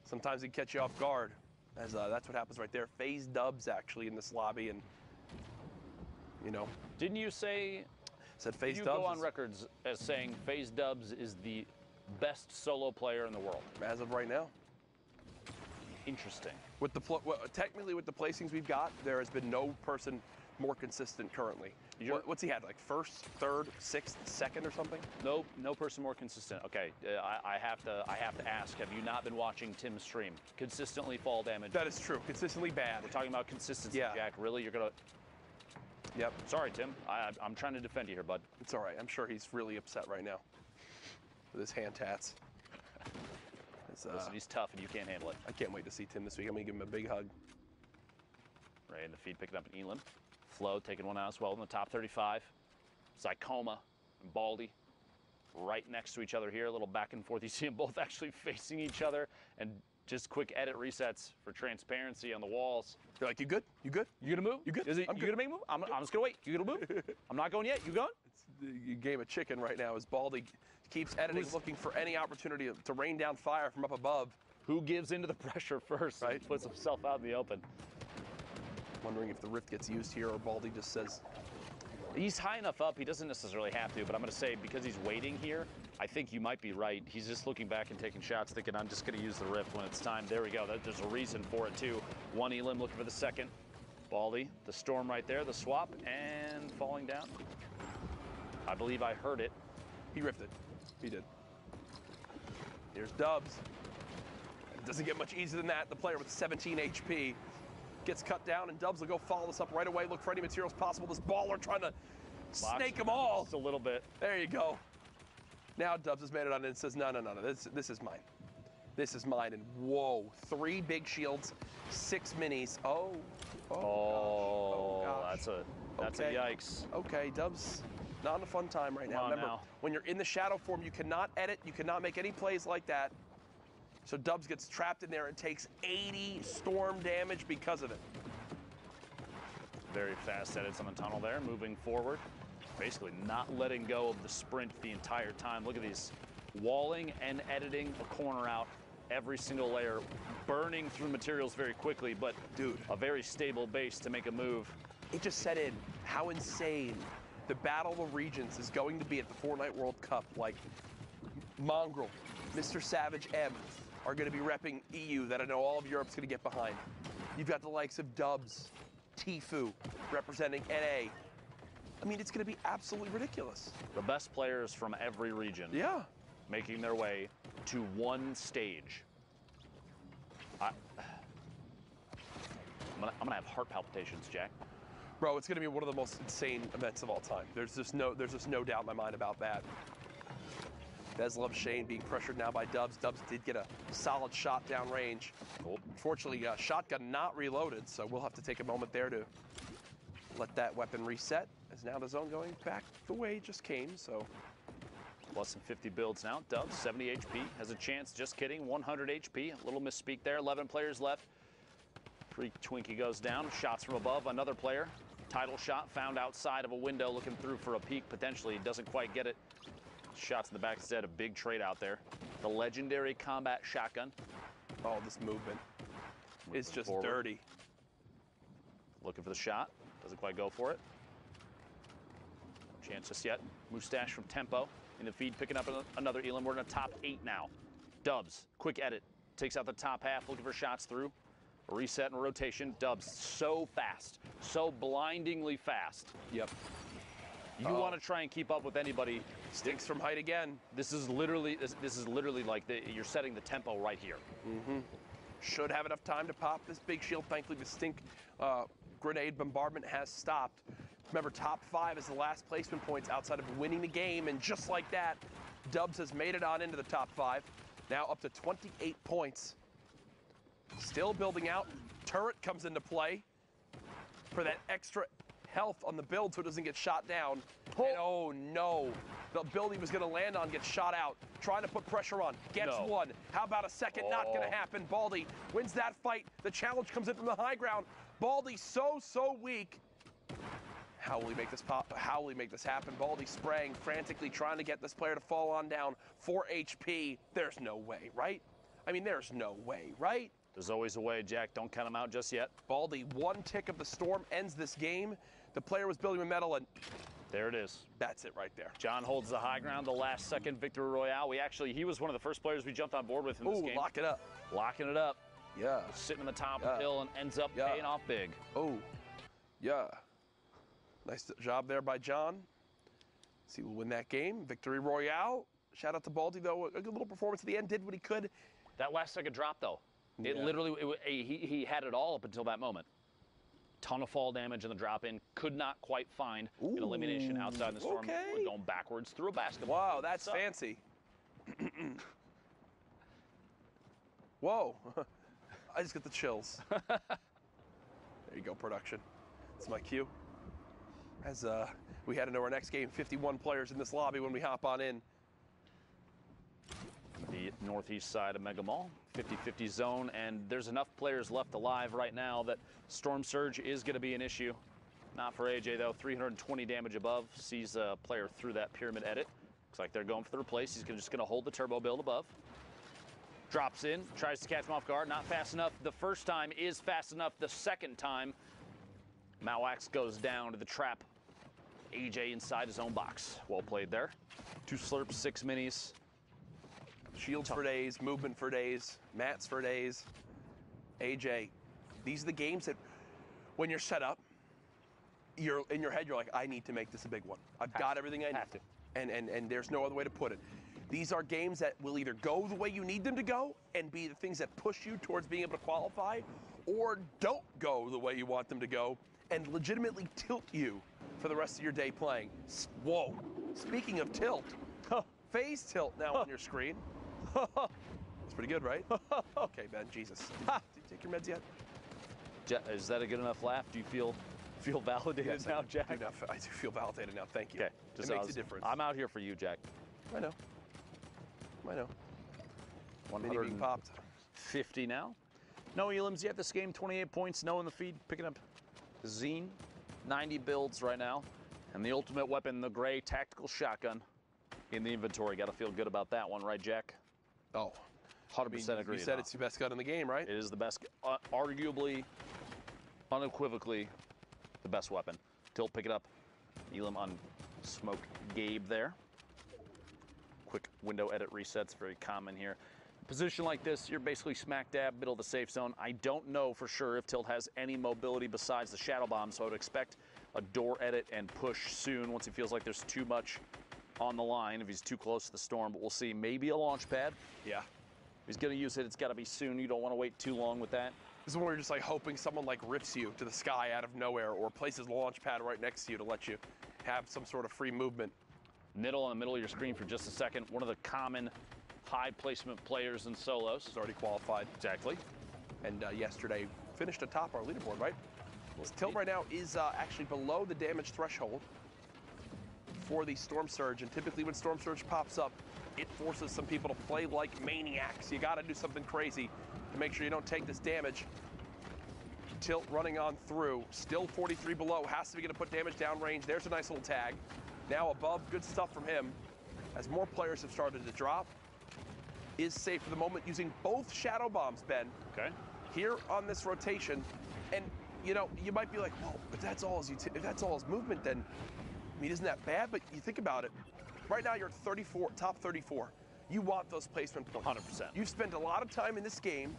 sometimes it catch you off guard. As that's what happens right there. FaZe Dubs actually in this lobby, and Didn't you say? Said FaZe Dubs. You go on records as saying FaZe Dubs is the best solo player in the world as of right now. Interesting. With the technically with the placings we've got, there has been no person more consistent currently. What's he had, like first, third, sixth, second, or something? Nope, no person more consistent. Okay, I have to ask. Have you not been watching Tim's stream? Consistently fall damage. That is true. Consistently bad. We're talking about consistency, yeah. Jack. Really, you're gonna? Yep. Sorry, Tim. I'm trying to defend you here, bud. It's all right. I'm sure he's really upset right now with his hand tats. Listen, he's tough and you can't handle it. I can't wait to see Tim this week. I'm going to give him a big hug. Ray in the feed picking up an Elam. Flo taking one out as well in the top 35. Zycoma and Baldy right next to each other here. A little back and forth. You see them both actually facing each other, and just quick edit resets for transparency on the walls. They're like, you good? You good? You gonna move? You good? You gonna make a move? I'm just gonna wait. You gonna move? I'm not going yet. You going? It's the game of chicken right now as Baldy keeps editing, looking for any opportunity to rain down fire from up above. Who gives into the pressure first, right? Puts himself out in the open. Wondering if the rift gets used here or Baldy just says. He's high enough up, he doesn't necessarily have to, but I'm going to say because he's waiting here, I think you might be right. He's just looking back and taking shots, thinking, I'm just going to use the rift when it's time. There we go. There's a reason for it, too. One Elim looking for the second. Baldy, the storm right there, the swap, and falling down. I believe I heard it. He rifted. He did. Here's Dubs. It doesn't get much easier than that. The player with 17 HP gets cut down, and Dubs will go follow this up right away. Look for any materials possible. This baller trying to snake them all. Just a little bit. There you go. Now Dubs has made it on and says, no. This is mine. This is mine. And whoa, 3 big shields, 6 minis. Oh gosh. That's a yikes. Okay, Dubs, not in a fun time right now. Remember, when you're in the shadow form, you cannot edit, you cannot make any plays like that. So Dubs gets trapped in there and takes 80 storm damage because of it. Very fast edits on the tunnel there, moving forward. basically not letting go of the sprint the entire time. Look at these, walling and editing a corner out every single layer, burning through materials very quickly, but dude, a very stable base to make a move. It just set in how insane the Battle of Regions is going to be at the Fortnite World Cup. Like, Mongrel, Mr. Savage M are going to be repping EU that I know all of Europe's going to get behind. You've got the likes of Dubs, Tfue representing NA. I mean, it's going to be absolutely ridiculous. The best players from every region. Yeah. Making their way to one stage. I'm gonna have heart palpitations, Jack. Bro, it's gonna be one of the most insane events of all time. There's just no doubt in my mind about that. Des loves Shane being pressured now by Dubs. Dubs did get a solid shot downrange. Unfortunately, shotgun not reloaded, so we'll have to take a moment there to let that weapon reset. As now the zone going back the way it just came, so. Less than 50 builds now. Dubs, 70 HP, has a chance. Just kidding, 100 HP. A little misspeak there. 11 players left. Freak Twinkie goes down. Shots from above. Another player. Title shot found outside of a window, looking through for a peek. Potentially doesn't quite get it. Shots in the back instead. A big trade out there. The legendary combat shotgun. Oh, this movement is just forward. dirty. Looking for the shot. Doesn't quite go for it. No chance just yet. Mustache from Tempo. In the feed, picking up another Elam. We're in the top 8 now. Dubs, quick edit. Takes out the top half, looking for shots through. A reset and rotation. Dubs, so fast. So blindingly fast. Yep. You want to try and keep up with anybody. Stinks from height again. This is literally like you're setting the tempo right here. Mm-hmm. Should have enough time to pop this big shield. Thankfully, the stink grenade bombardment has stopped. Remember, top 5 is the last placement points outside of winning the game, and just like that, Dubs has made it on into the top 5. Now up to 28 points. Still building out. Turret comes into play for that extra health on the build so it doesn't get shot down. Oh, and oh no, the build he was going to land on gets shot out. Trying to put pressure on, gets one. How about a second? Not going to happen. Baldy wins that fight. The challenge comes in from the high ground. Baldy so weak. How will he make this pop? How will he make this happen? Baldy spraying frantically, trying to get this player to fall on down. 4 HP. There's no way, right? I mean, there's no way, right? There's always a way, Jack. Don't count him out just yet. Baldy, one tick of the storm ends this game. The player was building with metal, and there it is. That's it right there. John holds the high ground, the last second victory royale. He was one of the first players we jumped on board with in this game. Lock it up. Locking it up. Yeah. Sitting on the top of the hill and ends up paying off big. Oh, yeah. Nice job there by John. See, we'll win that game. Victory royale. Shout out to Baldy, though. A good little performance at the end. Did what he could. That last second drop, though. It literally, he had it all up until that moment. Ton of fall damage in the drop in. Could not quite find an elimination outside the storm. Okay. We're going backwards through a basketball. Wow, that's fancy. Whoa. I just got the chills. There you go, production. That's my cue. As we head into our next game, 51 players in this lobby when we hop on in. The northeast side of Mega Mall, 50-50 zone, and there's enough players left alive right now that Storm Surge is going to be an issue. Not for AJ, though. 320 damage above. Sees a player through that pyramid edit. Looks like they're going for the replace. He's just going to hold the turbo build above. Drops in, tries to catch him off guard. Not fast enough. The first time is fast enough. The second time, Malwax goes down to the trap. AJ inside his own box. Well played there. 2 slurps, 6 minis. Shields for days, movement for days, mats for days. AJ, these are the games that when you're set up, you're in your head, you're like, I need to make this a big one. I've got everything I need. And there's no other way to put it. These are games that will either go the way you need them to go and be the things that push you towards being able to qualify, or don't go the way you want them to go and legitimately tilt you for the rest of your day playing. Whoa. Speaking of tilt, phase tilt now on your screen. That's pretty good, right? Okay, Ben, Jesus. Did you take your meds yet? Is that a good enough laugh? Do you feel validated now, Jack? I do feel validated now. Thank you. Okay. It makes a difference. I'm out here for you, Jack. I know. 100 being popped. 50 now. No Elims yet this game. 28 points. No in the feed. Picking up Zine. 90 builds right now. And the ultimate weapon, the gray tactical shotgun in the inventory. Got to feel good about that one, right, Jack? Oh, 100% agree. You said it's the best gun in the game, right? It is the best, arguably, unequivocally, the best weapon. Tilt, pick it up. Elam on Smoke Gabe there. Quick window edit resets, very common here. Position like this, you're basically smack dab middle of the safe zone. I don't know for sure if Tilt has any mobility besides the shadow bomb, so I would expect a door edit and push soon once he feels like there's too much on the line, if he's too close to the storm, but we'll see. Maybe a launch pad. Yeah. If he's gonna use it, it's gotta be soon. You don't wanna wait too long with that. This is when you're just like hoping someone like rips you to the sky out of nowhere or places a launch pad right next to you to let you have some sort of free movement. Niddle in the middle of your screen for just a second. One of the common high placement players in solos. He's already qualified. Exactly. And yesterday finished atop our leaderboard, right? Tilt right now is actually below the damage threshold for the Storm Surge, and typically when Storm Surge pops up, it forces some people to play like maniacs. You gotta do something crazy to make sure you don't take this damage. Tilt running on through, still 43 below, has to be gonna put damage downrange. There's a nice little tag. Now above, good stuff from him. As more players have started to drop, is safe for the moment using both shadow bombs, Ben. Okay. Here on this rotation, and you know, you might be like, well, but that's all his if that's all his movement, then I mean, isn't that bad? But you think about it. Right now, you're at 34, top 34. You want those placement points. 100%. You've spent a lot of time in this game.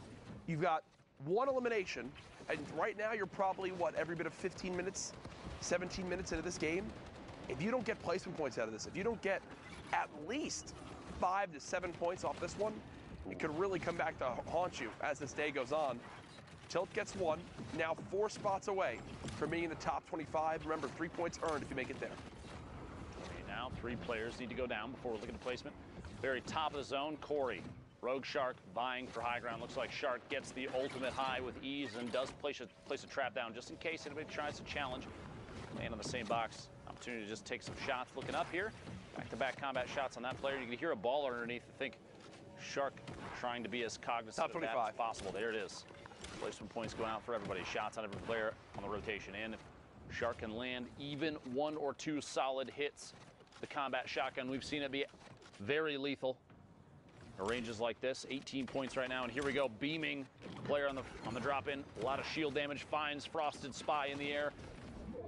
You've got one elimination, and right now you're probably, what, every bit of 15 minutes, 17 minutes into this game? If you don't get placement points out of this, if you don't get at least 5 to 7 points off this one, it could really come back to haunt you as this day goes on. Tilt gets one, now 4 spots away from being in the top 25. Remember, 3 points earned if you make it there. Now 3 players need to go down before we're looking at placement. Very top of the zone, Corey. Rogue Shark vying for high ground. Looks like Shark gets the ultimate high with ease and does place a trap down just in case anybody tries to challenge. Land on the same box. Opportunity to just take some shots. Looking up here. Back-to-back combat shots on that player. You can hear a ball underneath. I think Shark trying to be as cognizant of that as possible. There it is. Placement points going out for everybody. Shots on every player on the rotation in. If Shark can land even 1 or 2 solid hits, the combat shotgun, we've seen it be very lethal. Ranges like this, 18 points right now, and here we go, beaming player on the drop-in. A lot of shield damage, finds Frosted Spy in the air.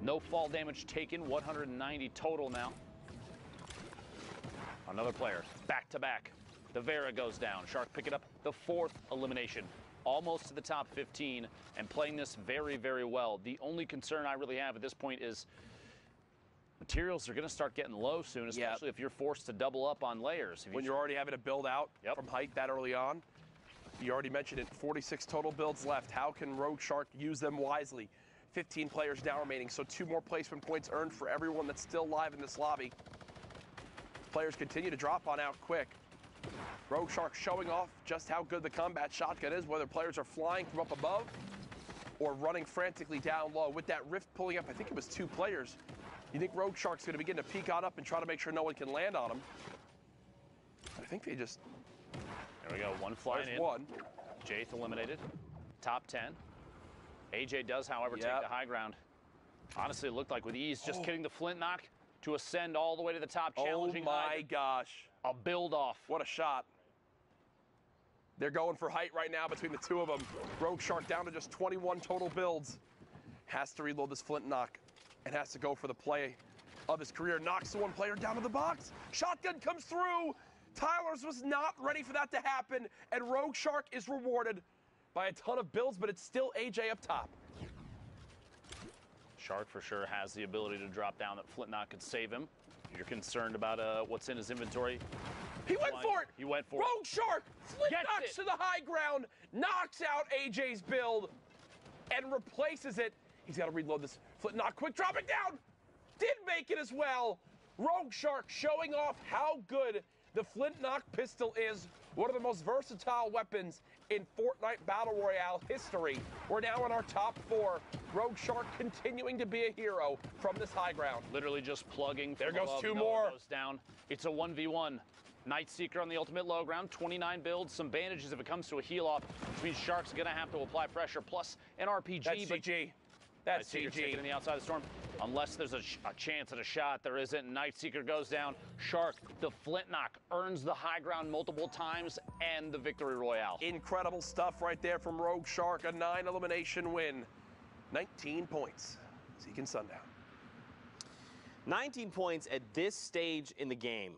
No fall damage taken, 190 total now. Another player, back-to-back. The Vera goes down. Shark picking up the 4th elimination. Almost to the top 15 and playing this very, very well. The only concern I really have at this point is materials are going to start getting low soon, especially if you're forced to double up on layers. When you're already having to build out from height that early on. You already mentioned it, 46 total builds left. How can Rogue Shark use them wisely? 15 players now remaining, so 2 more placement points earned for everyone that's still live in this lobby. Players continue to drop on out quick. Rogue Shark showing off just how good the combat shotgun is, whether players are flying from up above or running frantically down low. With that rift pulling up, I think it was 2 players. You think Rogue Shark's going to begin to peek on up and try to make sure no one can land on him? I think they just... There we go, 1 flying in. 1. Jaith eliminated. Top 10. AJ does, however, take the high ground. Honestly, it looked like with ease, just getting the flint knock to ascend all the way to the top, challenging high. Oh my gosh. A build off. What a shot. They're going for height right now between the 2 of them. Rogue Shark down to just 21 total builds. Has to reload this flint knock and has to go for the play of his career. Knocks the 1 player down to the box. Shotgun comes through. Tyler's was not ready for that to happen, and Rogue Shark is rewarded by a ton of builds, but it's still AJ up top. Shark for sure has the ability to drop down. That flint knock could save him. You're concerned about what's in his inventory. He went for it. He went for it. Rogue Shark flint knocks to the high ground, knocks out AJ's build, and replaces it. He's got to reload this flint knock quick, dropping down. Did make it as well. Rogue Shark showing off how good the flint knock pistol is. One of the most versatile weapons in Fortnite Battle Royale history. We're now in our top 4. Rogue Shark continuing to be a hero from this high ground. Literally just plugging. There goes above, 2 no more. Goes down. It's a 1v1. Nightseeker on the ultimate low ground, 29 builds, some bandages if it comes to a heal off, which means Shark's gonna have to apply pressure, plus an RPG. That's GG. That's Secret's CG. taking On the outside of the storm. Unless there's a chance at a shot, there isn't. Night Seeker goes down. Shark, the flint knock, earns the high ground multiple times and the victory royale. Incredible stuff right there from Rogue Shark. A 9-elimination win. 19 points. Zeke and Sundown. 19 points at this stage in the game.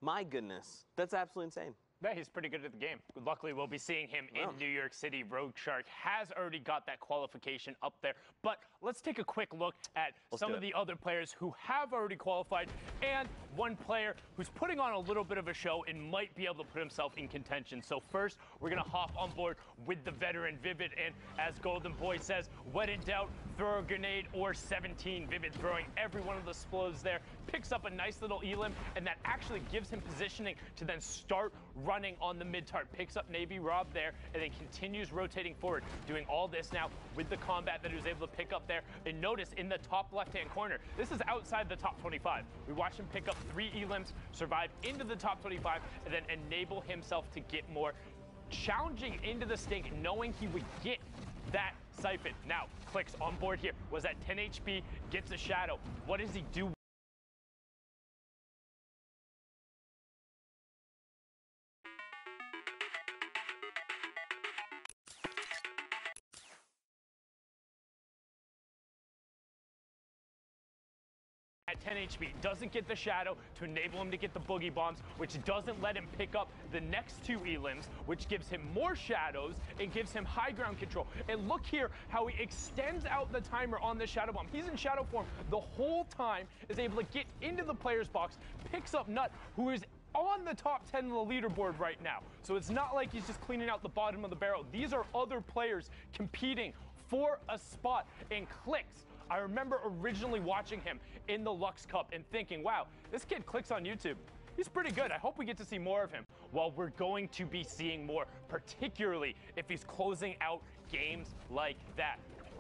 My goodness, that's absolutely insane. Yeah, he's pretty good at the game. Luckily, we'll be seeing him in New York City. Rogue Shark has already got that qualification up there. But let's take a quick look at some of the other players who have already qualified and one player who's putting on a little bit of a show and might be able to put himself in contention. So first, we're going to hop on board with the veteran Vivid. And as Golden Boy says, when in doubt, throw a grenade or 17. Vivid throwing every one of the explodes there. Picks up a nice little elim, and that actually gives him positioning to then start running on the mid-tart. Picks up Navy Rob there, and then continues rotating forward, doing all this now with the combat that he was able to pick up there. And notice in the top left-hand corner, this is outside the top 25. We watched him pick up 3 elims, survive into the top 25, and then enable himself to get more. Challenging into the stink, knowing he would get that siphon. Now, Clicks on board here, was at 10 HP, gets a shadow. What does he do? At 10 HP, doesn't get the shadow to enable him to get the boogie bombs, which doesn't let him pick up the next 2 elims, which gives him more shadows and gives him high ground control. And look here how he extends out the timer on the shadow bomb. He's in shadow form the whole time, is able to get into the player's box, picks up Nut, who is on the top 10 of the leaderboard right now. So it's not like he's just cleaning out the bottom of the barrel. These are other players competing for a spot. And Clicks, I remember originally watching him in the Lux Cup and thinking, wow, this kid Clicks on YouTube. He's pretty good. I hope we get to see more of him. Well, we're going to be seeing more, particularly if he's closing out games like that.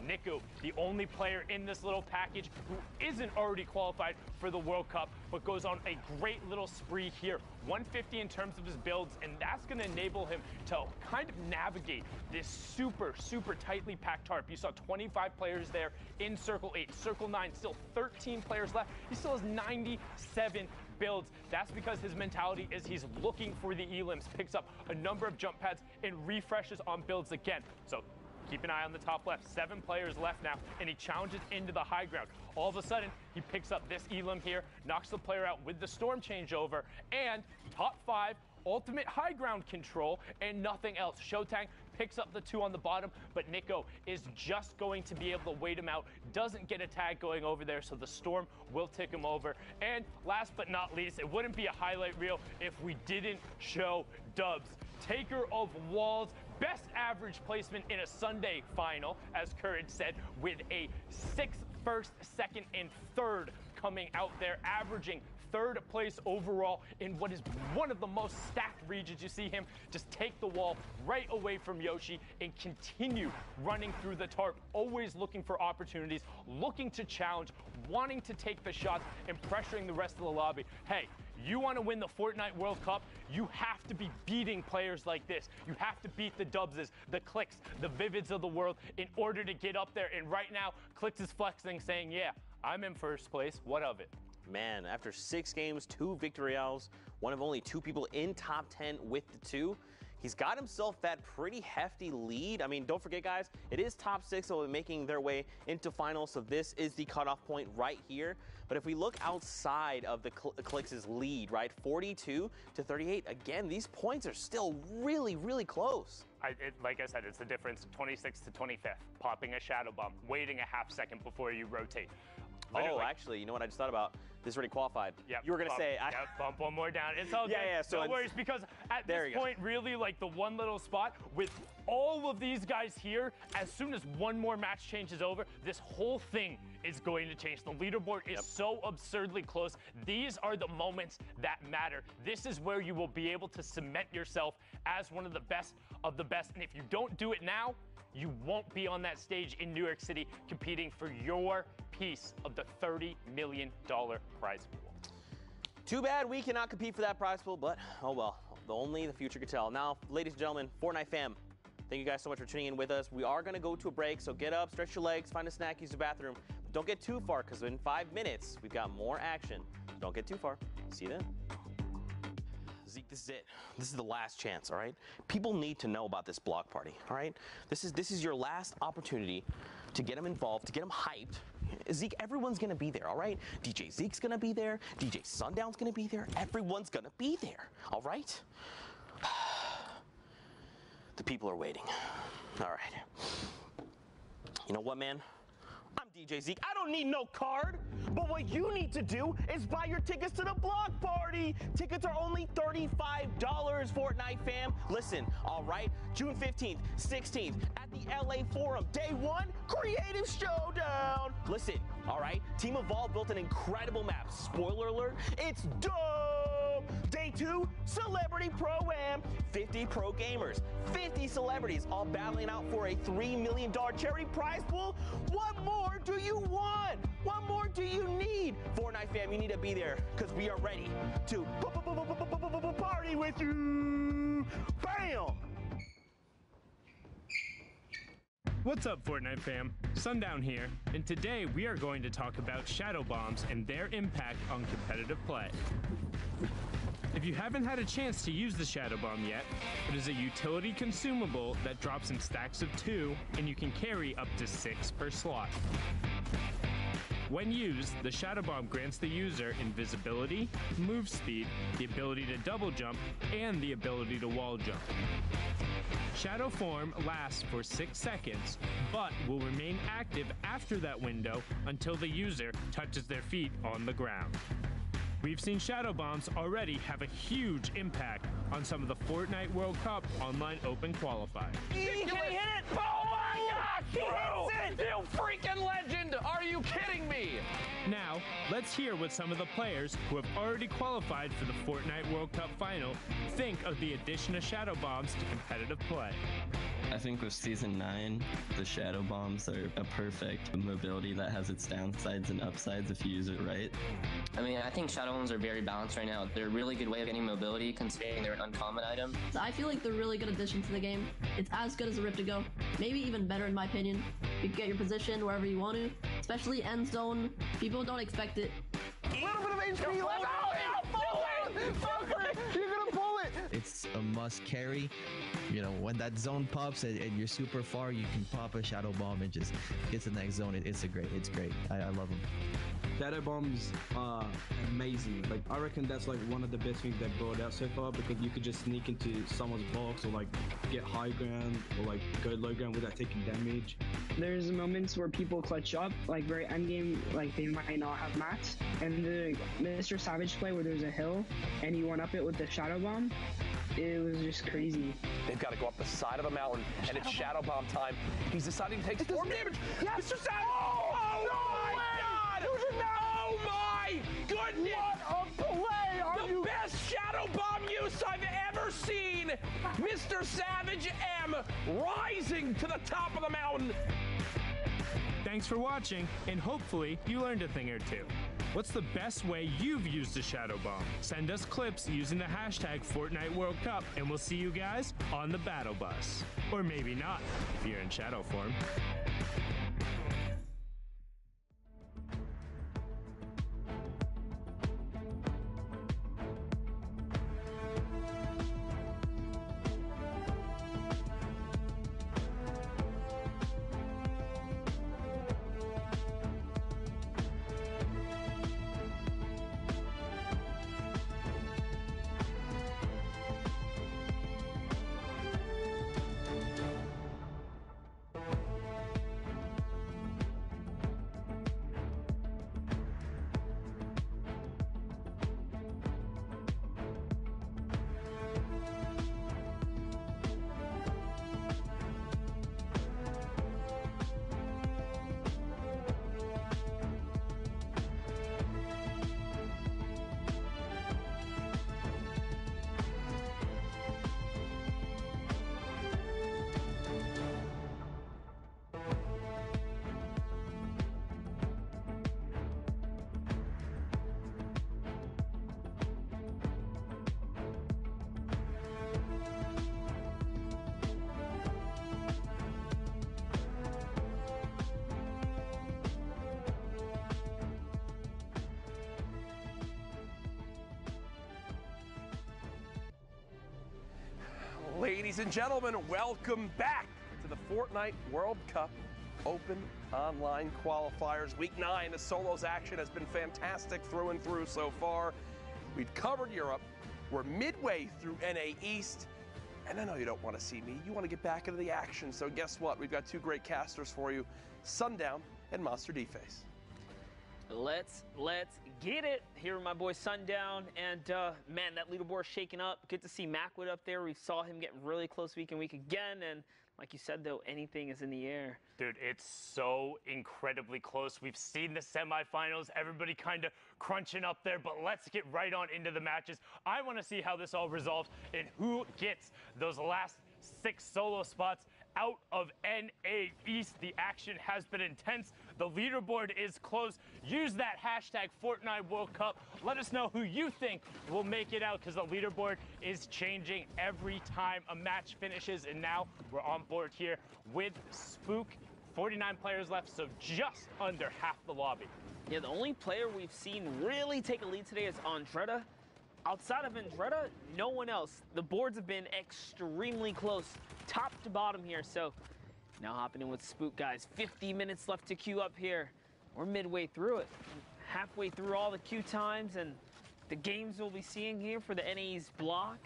Niku, the only player in this little package who isn't already qualified for the World Cup, but goes on a great little spree here. 150 in terms of his builds, and that's going to enable him to kind of navigate this super, super tightly packed tarp. You saw 25 players there in Circle 8. Circle 9, still 13 players left. He still has 97 builds. That's because his mentality is he's looking for the elims, picks up a number of jump pads, and refreshes on builds again. So keep an eye on the top left. 7 players left now, and he challenges into the high ground. All of a sudden, he picks up this elim here, knocks the player out with the storm changeover, and top 5, ultimate high ground control, and nothing else. Shotang picks up the 2 on the bottom, but Nico is just going to be able to wait him out. Doesn't get a tag going over there, so the storm will tick him over. And last but not least, it wouldn't be a highlight reel if we didn't show Dubs. Taker of Walls, best average placement in a Sunday final, as Courage said, with a 6th, 1st, 2nd, and 3rd coming out there, averaging 3rd place overall in what is one of the most stacked regions. You see him just take the wall right away from Yoshi and continue running through the tarp, always looking for opportunities, looking to challenge, wanting to take the shots, and pressuring the rest of the lobby. Hey, you want to win the Fortnite World Cup, you have to be beating players like this. You have to beat the Dubses, the Clicks, the Vivids of the world in order to get up there. And right now, Clicks is flexing, saying, yeah, I'm in 1st place. What of it? Man, after 6 games, 2 victory royales, one of only 2 people in top 10 with the 2, he's got himself that pretty hefty lead. I mean, don't forget, guys, it is top 6, so making their way into finals, so this is the cutoff point right here. But if we look outside of the Clicks' lead, right, 42 to 38, again, these points are still really, really close. Like I said, it's the difference, 26th to 25th, popping a shadow bomb, waiting a half second before you rotate. Literally. Oh, actually, you know what I just thought about? This already qualified. Yep, you were going to say... bump one more down. It's all good. Yeah, so no worries, because at this point, really, like the one little spot with all of these guys here, as soon as one more match changes over, this whole thing is going to change. The leaderboard is so absurdly close. These are the moments that matter. This is where you will be able to cement yourself as one of the best of the best. And if you don't do it now, you won't be on that stage in New York City competing for your piece of the $30 million prize pool. Too bad we cannot compete for that prize pool, but oh well, only the future could tell. Now, ladies and gentlemen, Fortnite fam, Thank you guys so much for tuning in with us. We are going to go to a break, so get up, stretch your legs, find a snack, use the bathroom. But don't get too far, because in 5 minutes, we've got more action. Don't get too far. See you then. Zeke, this is it. This is the last chance, all right? People need to know about this block party, all right? This is your last opportunity to get them involved, to get them hyped. Zeke, everyone's gonna be there, all right? DJ Zeke's gonna be there. DJ Sundown's gonna be there. Everyone's gonna be there, all right? The people are waiting. All right. You know what, man? I'm DJ Zeke. I don't need no card. But what you need to do is buy your tickets to the block party. Tickets are only $35, Fortnite fam. Listen, all right, June 15th, 16th at the LA Forum. Day 1, Creative Showdown. Listen, all right, Team Evolve built an incredible map. Spoiler alert, it's dope. Day 2, Celebrity Pro-Am. 50 pro gamers, 50 celebrities, all battling out for a $3 million charity prize pool. What more do you want? What more do you need? Fortnite fam, you need to be there because we are ready to party with you. Bam! What's up, Fortnite fam? Sundown here, and today we are going to talk about shadow bombs and their impact on competitive play. If you haven't had a chance to use the shadow bomb yet, it is a utility consumable that drops in stacks of 2, and you can carry up to 6 per slot. When used, the shadow bomb grants the user invisibility, move speed, the ability to double jump, and the ability to wall jump. Shadow form lasts for 6 seconds, but will remain active after that window until the user touches their feet on the ground. We've seen shadow bombs already have a huge impact on some of the Fortnite World Cup online open qualifiers. Can he hit it? Oh my gosh! He hits it! You freaking legend! Are you kidding me? Now, let's hear what some of the players who have already qualified for the Fortnite World Cup final think of the addition of shadow bombs to competitive play. I think with Season 9, the shadow bombs are a perfect mobility that has its downsides and upsides if you use it right. I mean, I think shadow bombs are very balanced right now. They're a really good way of getting mobility considering they're an uncommon item. I feel like they're a really good addition to the game. It's as good as a Rip to Go, maybe even better in my opinion. You can get your position wherever you want to, especially end zone. People don't expect it. A little bit of HP left. You're gonna pull it. It's a must carry. You know, when that zone pops and you're super far, you can pop a shadow bomb and just get to the next zone. It's great. I love them. Shadow bombs are amazing. Like, I reckon that's like one of the best things they've brought out so far, because you could just sneak into someone's box or like get high ground or like go low ground without taking damage. There's moments where people clutch up, like very end game, like they might not have mats, and the Mr. Savage play where there's a hill and you went up it with the shadow bomb, it was just crazy. They've got to go up the side of the mountain, and it's shadow bomb time. He's deciding to take storm damage. Yes. Mr. Savage! Oh my God! Oh my goodness! What a play! Are the best shadow bomb use I've ever seen! Mr. Savage M rising to the top of the mountain. Thanks for watching, and hopefully you learned a thing or two. What's the best way you've used a shadow bomb? Send us clips using the hashtag Fortnite World Cup, and we'll see you guys on the battle bus. Or maybe not, if you're in shadow form. Ladies and gentlemen, welcome back to the Fortnite World Cup Open Online Qualifiers. Week 9, the solos action has been fantastic through and through so far. We've covered Europe. We're midway through NA East. And I know you don't want to see me. You want to get back into the action. So guess what? We've got two great casters for you, Sundown and Monster D-Face. Let's get it. Here with my boy Sundown, and man, that leaderboard shaking up. Good to see Macwood up there. We saw him getting really close week again, and like you said, though, anything is in the air. Dude, it's so incredibly close. We've seen the semifinals, everybody kind of crunching up there, but let's get right on into the matches. I want to see how this all resolves and who gets those last 6 solo spots out of NA East. The action has been intense. The leaderboard is close. Use that hashtag Fortnite World Cup. Let us know who you think will make it out, because the leaderboard is changing every time a match finishes. And now we're on board here with Spook. 49 players left, so just under half the lobby. Yeah, the only player we've seen really take a lead today is Andretta. Outside of Andretta, no one else. The boards have been extremely close, top to bottom here. So now hopping in with Spook, guys. 50 minutes left to queue up here. We're midway through it. Halfway through all the queue times and the games we'll be seeing here for the NA's block.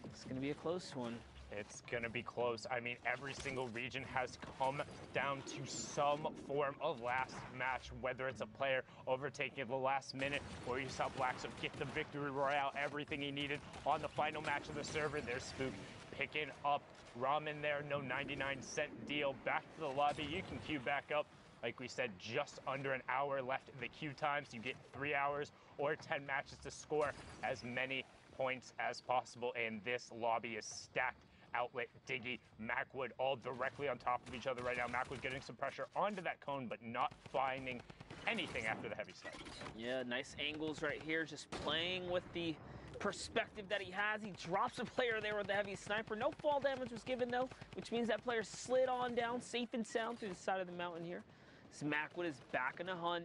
It's going to be a close one. It's going to be close. I mean, every single region has come down to some form of last match, whether it's a player overtaking at the last minute or you saw Blacksup get the victory royale, everything he needed on the final match of the server. There's Spook picking up ramen there, no 99-cent deal. Back to the lobby. You can queue back up. Like we said, just under an hour left in the queue time, so you get 3 hours or 10 matches to score as many points as possible. And this lobby is stacked. Outlet, Diggy, Macwood, all directly on top of each other right now. Macwood getting some pressure onto that cone, but not finding anything after the heavy snipe. Yeah, nice angles right here, just playing with the perspective that he has. He drops a player there with the heavy sniper. No fall damage was given, though, which means that player slid on down safe and sound through the side of the mountain here. So Macwood is back in the hunt,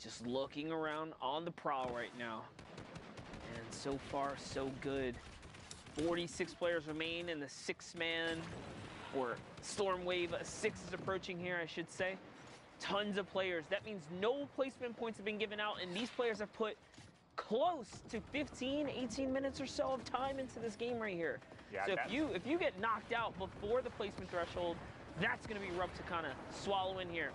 just looking around on the prowl right now. And so far, so good. 46 players remain in the 6-man, or Storm Wave 6 is approaching here, I should say. Tons of players. That means no placement points have been given out, and these players have put close to 15, 18 minutes or so of time into this game right here. Yeah, so if you get knocked out before the placement threshold, that's going to be rough to kind of swallow in here.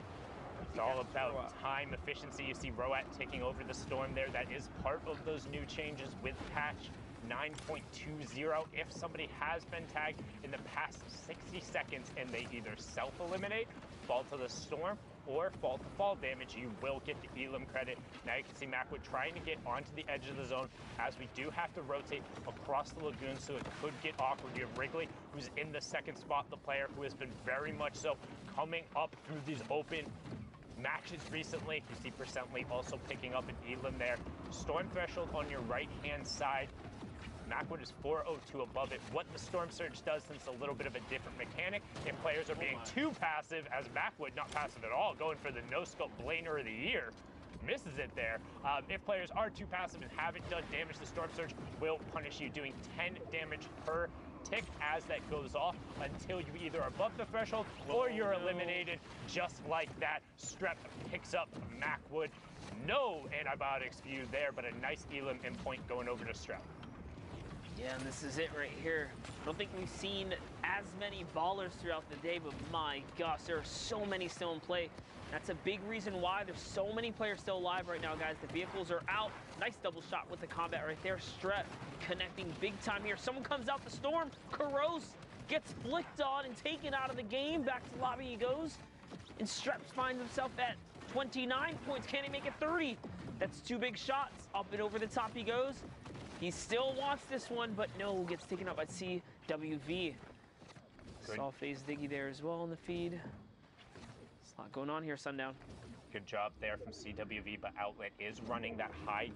It's all about time efficiency. You see Roat taking over the Storm there. That is part of those new changes with patch 9.20. If somebody has been tagged in the past 60 seconds and they either self-eliminate, fall to the Storm, or fall to fall damage, you will get the Elim credit. Now you can see Macwood trying to get onto the edge of the zone, as we do have to rotate across the lagoon, so it could get awkward. You have Wrigley, who's in the second spot, the player who has been very much so coming up through these open matches recently. You see Percently also picking up an Elim there. Storm threshold on your right-hand side. Macwood is 402 above it. What the Storm Surge does, since a little bit of a different mechanic, if players are being too passive, as Macwood, not passive at all, going for the no-scope Blainer of the year, misses it there. If players are too passive and haven't done damage, the Storm Surge will punish you, doing 10 damage per tick as that goes off until you either are above the threshold or you're eliminated. Just like that, Strep picks up Macwood. No antibiotics for you there, but a nice Elim in point going over to Strep. Yeah, and this is it right here. I don't think we've seen as many ballers throughout the day, but my gosh, there are so many still in play. That's a big reason why there's so many players still alive right now, guys. The vehicles are out. Nice double shot with the combat right there. Strep connecting big time here. Someone comes out the Storm. Kuros gets flicked on and taken out of the game. Back to the lobby he goes. And Strep finds himself at 29 points. Can he make it 30? That's 2 big shots. Up and over the top he goes. He still wants this one, but no, gets taken out by CWV. Saw FaZe Diggy there as well in the feed. There's a lot going on here, Sundown. Good job there from CWV, but Outlet is running that high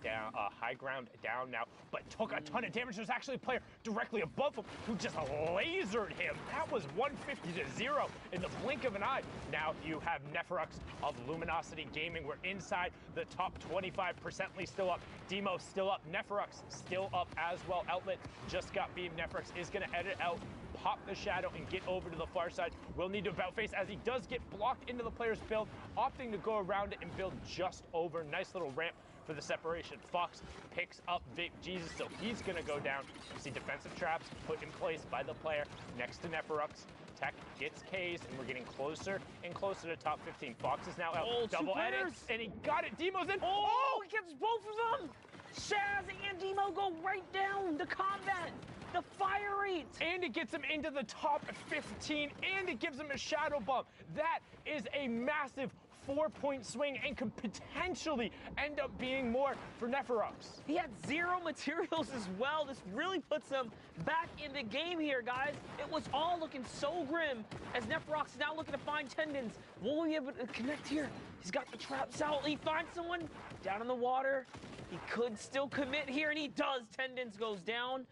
ground down now, but took a ton of damage. There's actually a player directly above him who just lasered him. That was 150-0 in the blink of an eye. Now you have Neferux of Luminosity Gaming. We're inside the top 25%. Still up. Demo still up. Neferux still up as well. Outlet just got beamed. Neferux is going to edit out, pop the shadow, and get over to the far side. Will need to about face as he does get blocked into the player's build, opting to go around it and build just over. Nice little ramp for the separation. Fox picks up Vape Jesus, so he's going to go down. You see defensive traps put in place by the player next to Neferux. Tech gets K's, and we're getting closer and closer to top 15. Fox is now out. Double edit, and he got it. Demo's in. Oh, he gets both of them. Shaz and Demo go right down. The combat, the fire rate. And it gets him into the top 15, and it gives him a shadow bomb. That is a massive 4-point swing and could potentially end up being more for Neferux. He had 0 materials as well. This really puts him back in the game here, guys. It was all looking so grim as Neferux is now looking to find tendons. Will he be able to connect here? He's got the traps out. He finds someone down in the water. He could still commit here, and he does. Tendons goes down.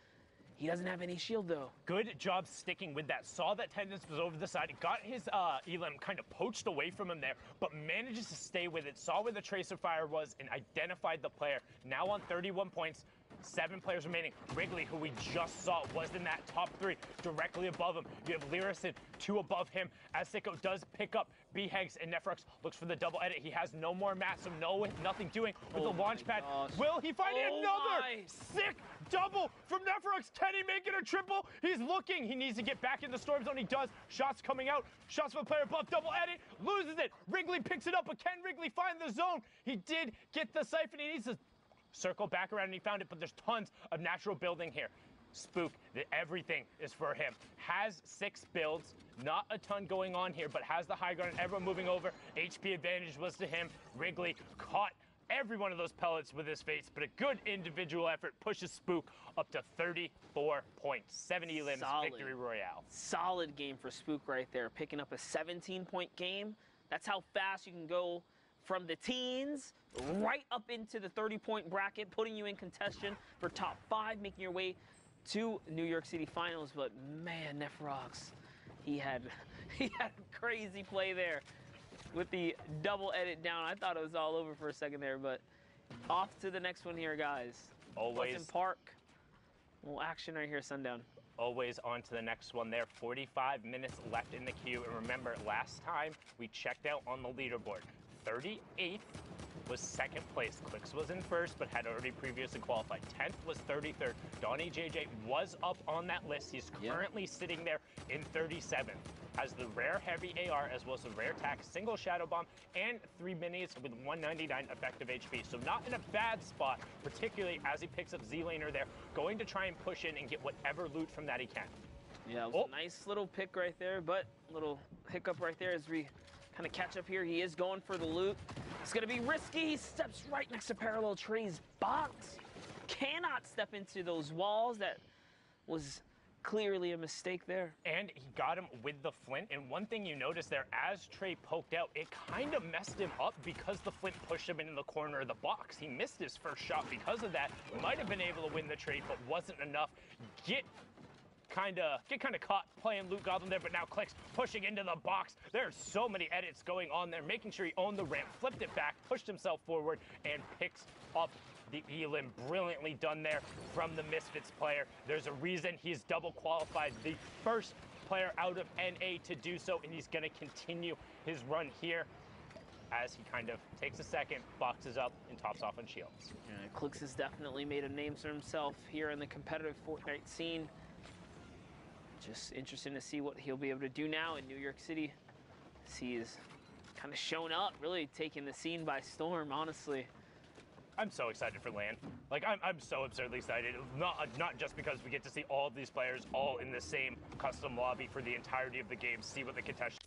He doesn't have any shield, though. Good job sticking with that. Saw that Tendons was over the side. Got his Elam kind of poached away from him there, but manages to stay with it. Saw where the Tracer Fire was and identified the player. Now on 31 points. 7 players remaining. Wrigley, who we just saw, was in that top 3, directly above him. You have Lyrison, 2 above him, as Sicko does pick up B-Hegs, and Neferux looks for the double edit. He has no more mats, so nothing doing with the launch pad. Will he find another sick double from Neferux? Can he make it a triple? He's looking. He needs to get back in the storm zone. He does. Shots coming out. Shots from the player above. Double edit. Loses it. Wrigley picks it up, but can Wrigley find the zone? He did get the siphon. He needs to circle back around, and he found it, but there's tons of natural building here. Spook, everything is for him. Has 6 builds, not a ton going on here, but has the high ground, everyone moving over. HP advantage was to him. Wrigley caught every one of those pellets with his face, but a good individual effort pushes Spook up to 34 points. 70 limbs, victory royale. Solid game for Spook right there, picking up a 17-point game. That's how fast you can go from the teens right up into the 30-point bracket, putting you in contention for top 5, making your way to New York City Finals. But man, Neferux, he had a crazy play there with the double edit down. I thought it was all over for a second there, but off to the next one here, guys. Always. Pleasant Park. Little action right here, Sundown. Always on to the next one there. 45 minutes left in the queue. And remember, last time we checked out on the leaderboard, 38th was 2nd place. Clicks was in 1st, but had already previously qualified. 10th was 33rd. Donnie JJ was up on that list. He's currently sitting there in 37th. Has the rare heavy AR as well as the rare tac, single shadow bomb, and 3 minis with 199 effective HP. So not in a bad spot, particularly as he picks up Z-Laner there, going to try and push in and get whatever loot from that he can. Yeah, it was a nice little pick right there, but little hiccup right there as we kind of catch up here. He is going for the loot. It's going to be risky. He steps right next to Parallel Trey's box. Cannot step into those walls. That was clearly a mistake there. And he got him with the flint. And one thing you notice there, as Trey poked out, it kind of messed him up because the flint pushed him into the corner of the box. He missed his first shot because of that. Might have been able to win the trade, but wasn't enough. Get kind of caught playing Loot Goblin there, but now Clicks pushing into the box. There are so many edits going on there, making sure he owned the ramp, flipped it back, pushed himself forward, and picks up the Elim. Brilliantly done there from the Misfits player. There's a reason he's double qualified, the first player out of NA to do so, and he's going to continue his run here as he kind of takes a second, boxes up, and tops off on shields. Yeah, Clicks has definitely made a name for himself here in the competitive Fortnite scene. Just interesting to see what he'll be able to do now in New York City. He's kind of shown up, really taking the scene by storm, honestly. I'm so excited for LAN. Like, I'm so absurdly excited. Not just because we get to see all of these players all in the same custom lobby for the entirety of the game, see what the contest.